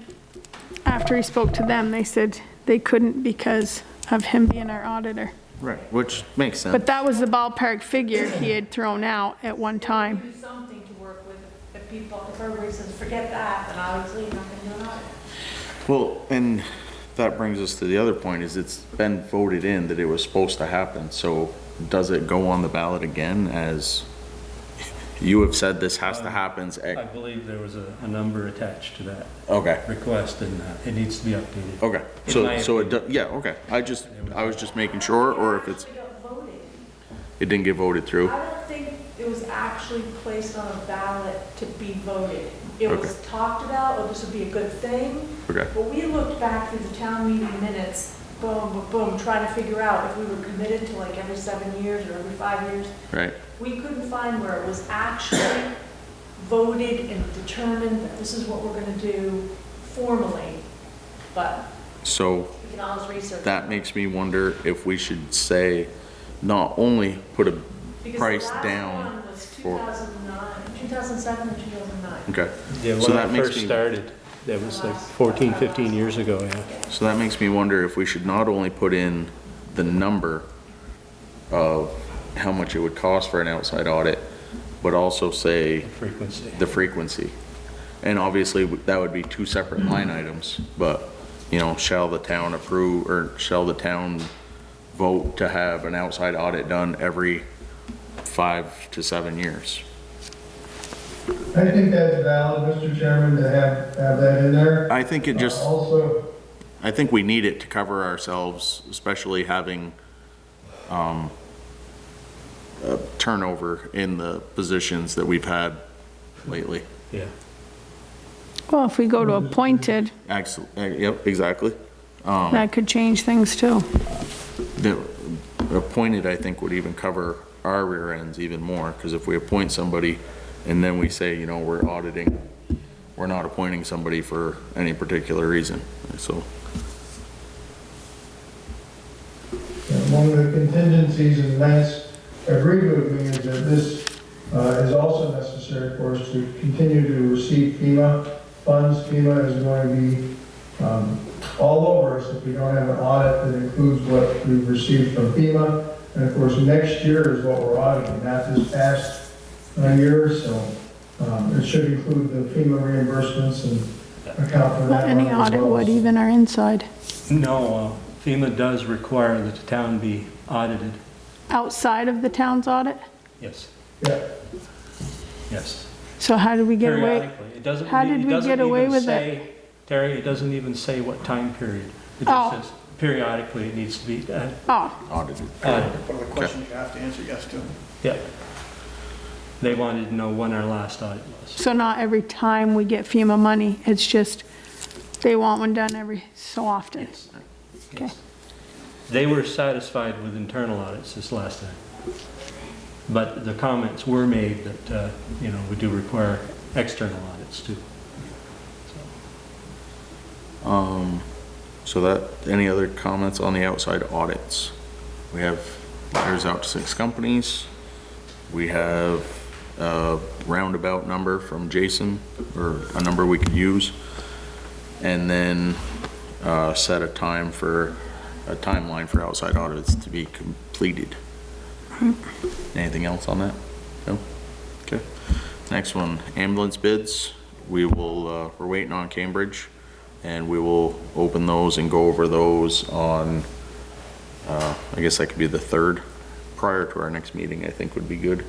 after he spoke to them, they said they couldn't because of him being our auditor. right, which makes sense. But that was the ballpark figure he had thrown out at one time. Do something to work with. If people, if everybody says, forget that, then obviously you're not gonna do an audit. Well, and that brings us to the other point, is it's been voted in that it was supposed to happen, so does it go on the ballot again as, you have said this has to happen, I believe there was a number attached to that okay, request, and it needs to be updated. okay, In my so it, yeah, okay, I was just making sure, or if it's, It got voted. it didn't get voted through, I don't think it was actually placed on a ballot to be voted. It was Okay. talked about, oh, this would be a good thing. okay, But we looked back through the town meeting minutes, boom, boom, boom, trying to figure out if we were committed to like every 7 years or every 5 years. right, We couldn't find where it was actually voted and determined that this is what we're gonna do formally. But so we can always research. that makes me wonder if we should say, not only put a Because the price last down one was for, 2009, 2007 or 2009. okay, Yeah, So when that I makes first me- started, that was like 14, 15 years ago, yeah. so that makes me wonder if we should not only put in the number of how much it would cost for an outside audit, but also say Frequency. the frequency. And obviously, that would be 2 separate line items, but, you know, shall the town approve, or shall the town vote to have an outside audit done every 5 to 7 years? I think that's valid, Mr. Chairman, to have that in there. I think it just, Also, I think we need it to cover ourselves, especially having, turnover in the positions that we've had lately. Yeah. Well, if we go to appointed, Yep, exactly. that could change things too. The appointed, I think, would even cover our rear ends even more, because if we appoint somebody and then we say, you know, we're auditing, we're not appointing somebody for any particular reason, so. one of the contingencies, and Lance agreed with me, is that this is also necessary for us to continue to receive FEMA funds. FEMA is going to be all over us if we don't have an audit that includes what we've received from FEMA. And of course, next year is what we're auditing, not this past year, so it should include the FEMA reimbursements and account for Well, that. any one as audit well. would, even our inside. No, FEMA does require that the town be audited. Outside of the town's audit? Yes, Yeah. yes. So how did we get away? Periodically. It doesn't. How did it we doesn't get away even with it? say- Terry, it doesn't even say what time period. It Oh. just says periodically it needs to be Oh, Audited. audited. One of the questions you have to answer yes to. Yeah. They wanted to know when our last audit was. so not every time we get FEMA money, it's just, they want one done every so often? Yes. Okay. They were satisfied with internal audits this last time. But the comments were made that, you know, we do require external audits too. So that, any other comments on the outside audits? We have letters out to 6 companies. We have a roundabout number from Jason, or a number we could use. And then set a time for, a timeline for outside audits to be completed. Anything else on that? No? Okay. Next one, ambulance bids. We will, we're waiting on Cambridge, and we will open those and go over those on, I guess that could be the 3rd, prior to our next meeting, I think would be good.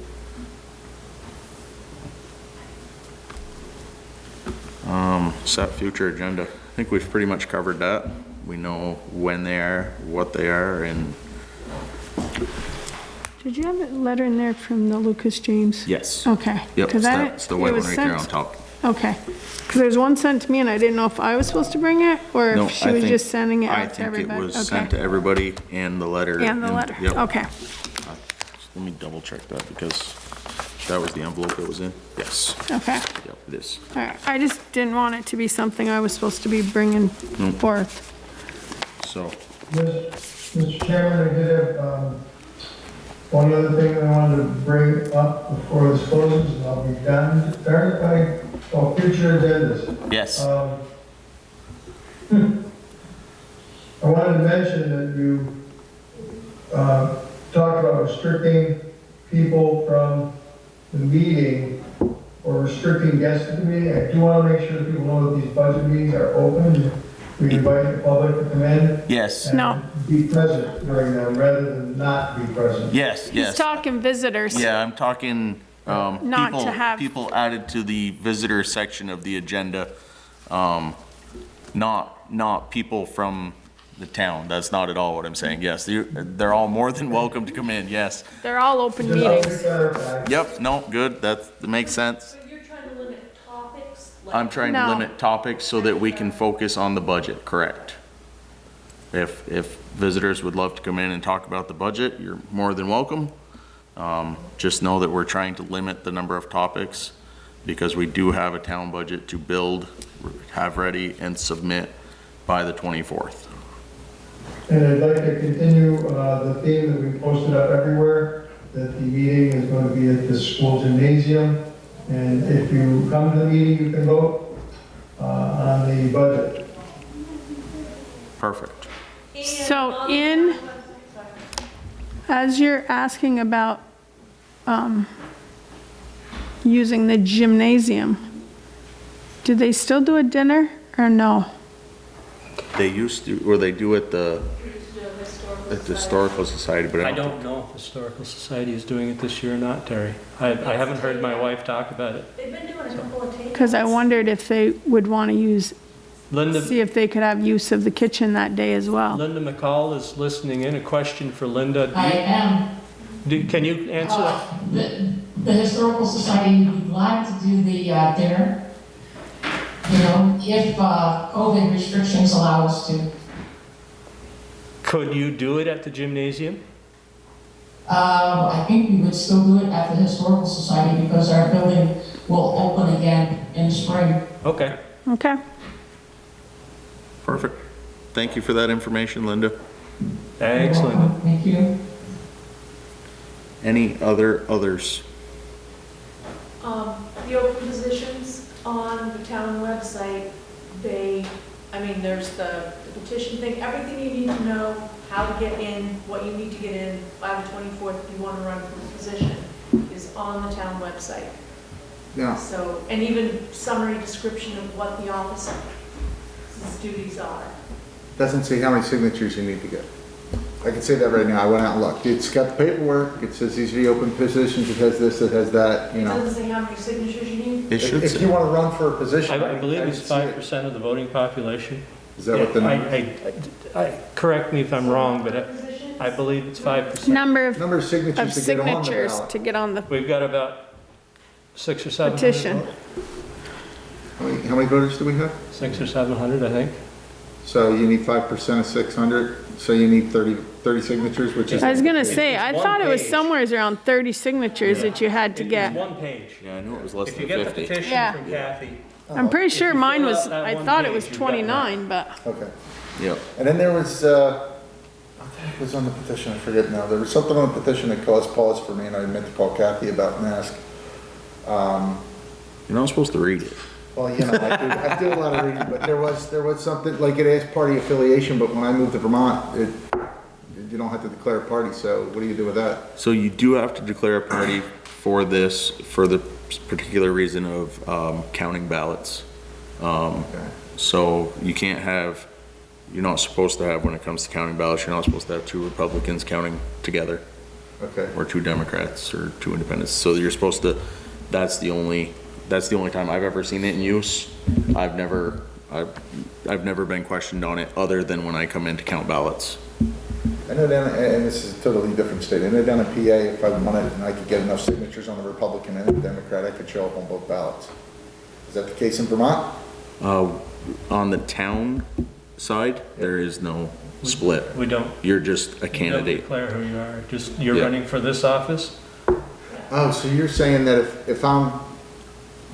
Set future agenda. I think we've pretty much covered that. We know when they are, what they are, and Did you have a letter in there from the Lucas James? yes. Okay. Yep, 'Cause I it's the white it one was right there on sent- top. Okay, because there's one sent to me and I didn't know if I was supposed to bring it or No, if she I was think- just sending it I out to think everybody. it was sent to everybody and the letter. And the letter, Yep. okay. Let me double check that because that was the envelope it was in. Yes. Okay, Yep, it is. all right. I just didn't want it to be something I was supposed to be bringing forth. So, Mr. Chairman, I did have, one other thing I wanted to bring up before this closes, and I'll be done. Start by, future agendas. yes. I wanted to mention that you, talked about restricting people from the meeting or restricting guests to the meeting. I do want to make sure that people know that these budget meetings are open. We invite the public to come in. Yes. No. And be present during them rather than not be present. Yes, He's yes. talking visitors. Yeah, I'm talking, Not people, to have- people added to the visitor section of the agenda. Not people from the town. That's not at all what I'm saying. Yes, they're all more than welcome to come in, yes. They're all open Just help me meetings. clarify. Yep, no, good, that makes sense. But you're trying to limit topics? like- I'm trying to No. limit topics so that we can focus on the budget, correct? If visitors would love to come in and talk about the budget, you're more than welcome. Just know that we're trying to limit the number of topics because we do have a town budget to build, have ready, and submit by the 24th. And I'd like to continue the theme that we posted up everywhere, that the meeting is going to be at the school gymnasium. And if you come to the meeting, you can vote on the budget. Perfect. And So on the in- town website- As you're asking about using the gymnasium, do they still do a dinner or no? They used to, or they do at the we used to do a historical at the society. Historical Society, but I don't know if Historical Society is doing it this year or not, Terry. I haven't heard my wife talk about it. They've been doing a couple of tables. Because I wondered if they would want to use, Linda, see if they could have use of the kitchen that day as well. Linda McCall is listening in. A question for Linda. I am. Can you answer that? The Historical Society would like to do the dinner, you know, if COVID restrictions allow us to. Could you do it at the gymnasium? I think we would still do it at the Historical Society because our building will open again in spring. Okay. Okay. perfect. Thank you for that information, Linda. Thanks, Linda. Thank you. Any others? The open positions on the town website, there's the petition thing, everything you need to know, how to get in, what you need to get in by the 24th if you want to run for the position, is on the town website. Yeah. So, and even summary description of what the office's duties are. Doesn't say how many signatures you need to get. I can say that right now. I went out and looked. It's got the paperwork. It says these are the open positions. It has this, it has that, you It know. doesn't say how many signatures you need. It should If say. you want to run for a position. I believe it's see it. 5% of the voting population. Is that what the number? Correct me if I'm wrong, but I believe it's 5%. Number of Number of signatures to get on the signatures ballot. to get on the We've got about 600 or 700. petition. How many voters do we have? 600 or 700, I think. So you need 5% of 600, so you need 30 signatures, which is. I was gonna say, I It's thought it was one page. somewhere around 30 signatures that you had to It's get. one page. Yeah, I knew it was less If you than get the 50. petition Yeah. from Kathy, I'm pretty sure you mine fill was, out that I one thought it was page, you've got 29, but Okay. Yep. And then there was, what the heck was on the petition? I forget now. There was something on the petition that caused pause for me, and I meant to call Kathy about and ask. You're not supposed to read it. Well, you know, I do a lot of reading, but there was something, like it asked party affiliation, but when I moved to Vermont, you don't have to declare a party, so what do you do with that? So you do have to declare a party for this, for the particular reason of counting ballots. Okay. So you can't have, you're not supposed to have, when it comes to counting ballots, you're not supposed to have two Republicans counting together, Okay. or two Democrats, or two independents. So you're supposed to, that's the only time I've ever seen it in use. I've never been questioned on it, other than when I come in to count ballots. I know down, and this is a totally different state, I know down in PA, if I wanted, and I could get enough signatures on the Republican and the Democrat, I could show up on both ballots. Is that the case in Vermont? On the town side, there is no split. we don't. You're just a We don't candidate. declare who you are, just you're Yeah. running for this office. Oh, so you're saying that if I'm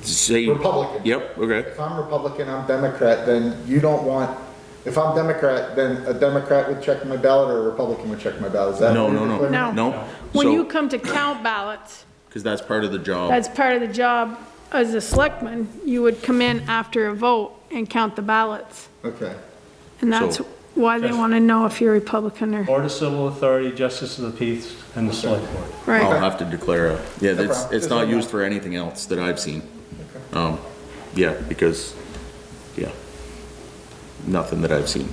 Say, Republican? yep, okay. If I'm Republican, I'm Democrat, then you don't want, if I'm Democrat, then a Democrat would check my ballot or a Republican would check my ballot? Is that? No, what no, you're no, declaring? No. no. when you So, come to count ballots, because that's part of the job. that's part of the job as a selectman, you would come in after a vote and count the ballots. Okay. And that's So- why they Yes. want to know if you're Republican or, Board of Civil Authority, Justice of the Peace, and the Select Board. right. I'll have to declare a, yeah, No it's problem. Just not let me used know. for anything else that I've seen. Yeah, because, yeah, nothing that I've seen.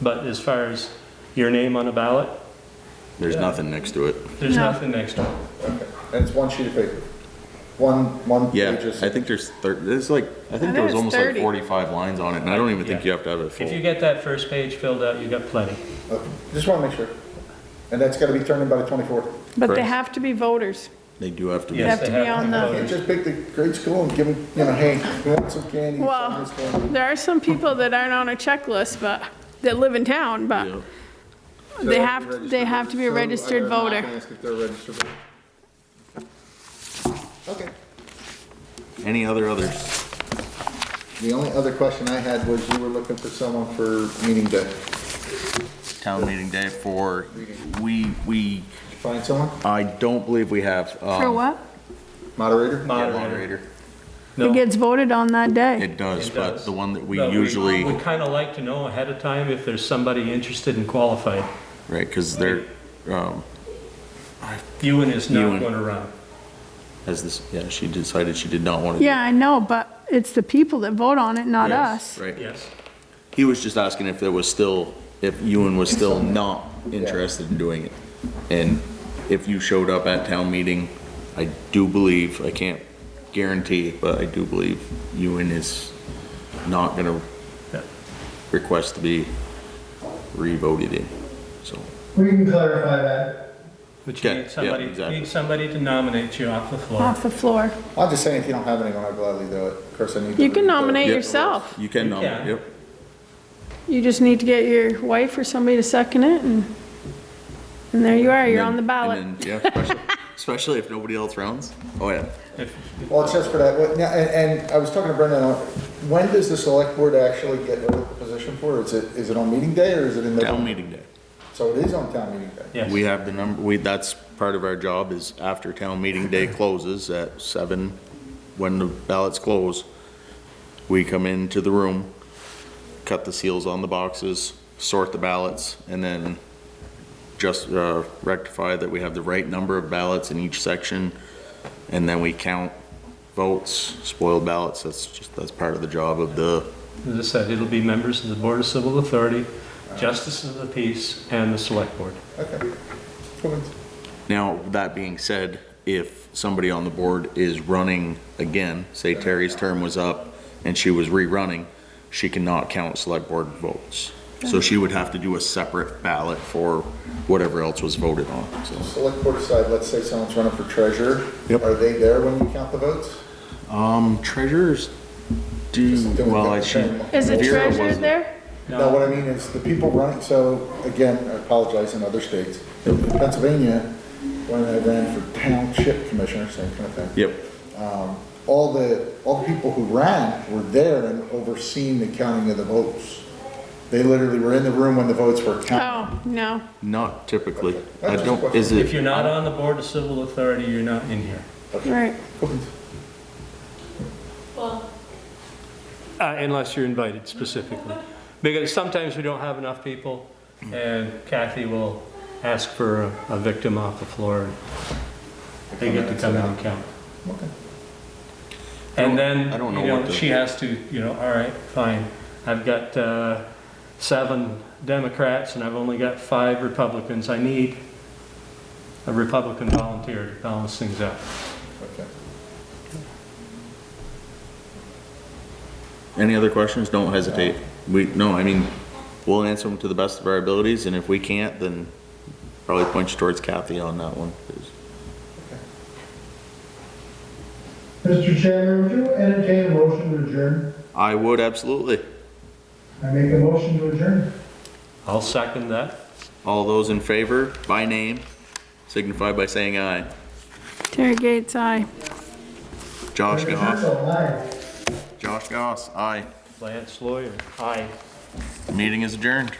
But as far as your name on a ballot, There's Yeah. nothing next to it. there's No. nothing next to it. Okay. And it's one sheet of paper? One Yeah, page of I think there's, there's like, I think think there was it's almost like 30. 45 lines on it, and I don't even think Yeah. you have to have it full. If you get that first page filled out, you got plenty. Okay. Just want to make sure. And that's got to be turned in by the 24th? But they Correct. have to be voters. They do have to be. You Yes, have to they be on the, You can't just pick the grade school and give them, you know, hey, we want some candy. Well, some of this candy. there are some people that aren't on a checklist, but, that live in town, but Yeah. So they registered have to be a voters. registered I'm not voter. gonna ask if they're a registered voter. Okay. Any others? The only other question I had was you were looking for someone for meeting day. Town meeting day for, Did we, you find someone? I don't believe we have. For what? Moderator? Moderator. It No, gets voted on that day. It does, It but does. the one that we but usually, We kind of like to know ahead of time if there's somebody interested and qualified. right, because they're, Ewan is not Ewan. going to run. has this, yeah, she decided she did not want to. Yeah, I know, but it's the people that vote on it, not Yes, us. right. Yes. He was just asking if there was still, if Ewan was still not interested in doing it. And if you showed up at town meeting, I do believe, I can't guarantee, but I do believe Ewan is not gonna Yeah. request to be re-voted in, so. We can clarify that. But you Okay, need yeah, somebody, exactly. need somebody to nominate you off the floor. Off the floor. I'm just saying, if you don't have anyone, I'll gladly do it. Of course, I need. You to can read the- nominate Yep. yourself. You can You nominate, can. yep. You just need to get your wife or somebody to second it, and there you are, you're on the ballot. And then, yeah, especially if nobody else runs. Oh, yeah. If- Well, it's just for that, and I was talking to Brendan, when does the select board actually get rid of the position for? Is it on meeting day or is it in November? Town meeting day. So it is on town meeting day? Yes. We have the number, that's part of our job is after town meeting day closes at 7, when the ballots close, we come into the room, cut the seals on the boxes, sort the ballots, and then just rectify that we have the right number of ballots in each section, and then we count votes, spoiled ballots. That's part of the job of the, As I said, it'll be members of the Board of Civil Authority, Justices of the Peace, and the Select Board. Okay. Cool. now, that being said, if somebody on the board is running again, say Terry's term was up and she was rerunning, she cannot count select board votes. So she would have to do a separate ballot for whatever else was voted on, so. Select board aside, let's say someone's running for treasurer. Yep. Are they there when you count the votes? Treasurers do, Just doing well, the I should. same. Is the Vera treasurer wasn't. there? No, what I mean is the people running, so again, I apologize in other states. In Pennsylvania, when I ran for township commissioner, same kind of thing. Yep, All the people who ran were there and overseeing the counting of the votes. They literally were in the room when the votes were counted. Oh, no. not typically. I That's just a don't, question. is it? If you're not on the Board of Civil Authority, you're not in here. Right. Well, Unless you're invited specifically. Because sometimes we don't have enough people, and Kathy will ask for a victim off the floor, and they get to come in and count. Okay. And then, I don't know you know, what the- she has to, you know, all right, fine. I've got 7 Democrats and I've only got 5 Republicans. I need a Republican volunteer to balance things out. Okay. Any other questions? Don't hesitate. No, I mean, we'll answer them to the best of our abilities, and if we can't, then probably point you towards Kathy on that one. 'Cause Mr. Chairman, would you entertain a motion to adjourn? I would absolutely. I make a motion to adjourn. I'll second that. All those in favor, by name, signify by saying aye. Terry Gates, aye. Josh Goss. Aye. Josh Goss, aye. Lance Lawyer, aye. Meeting is adjourned.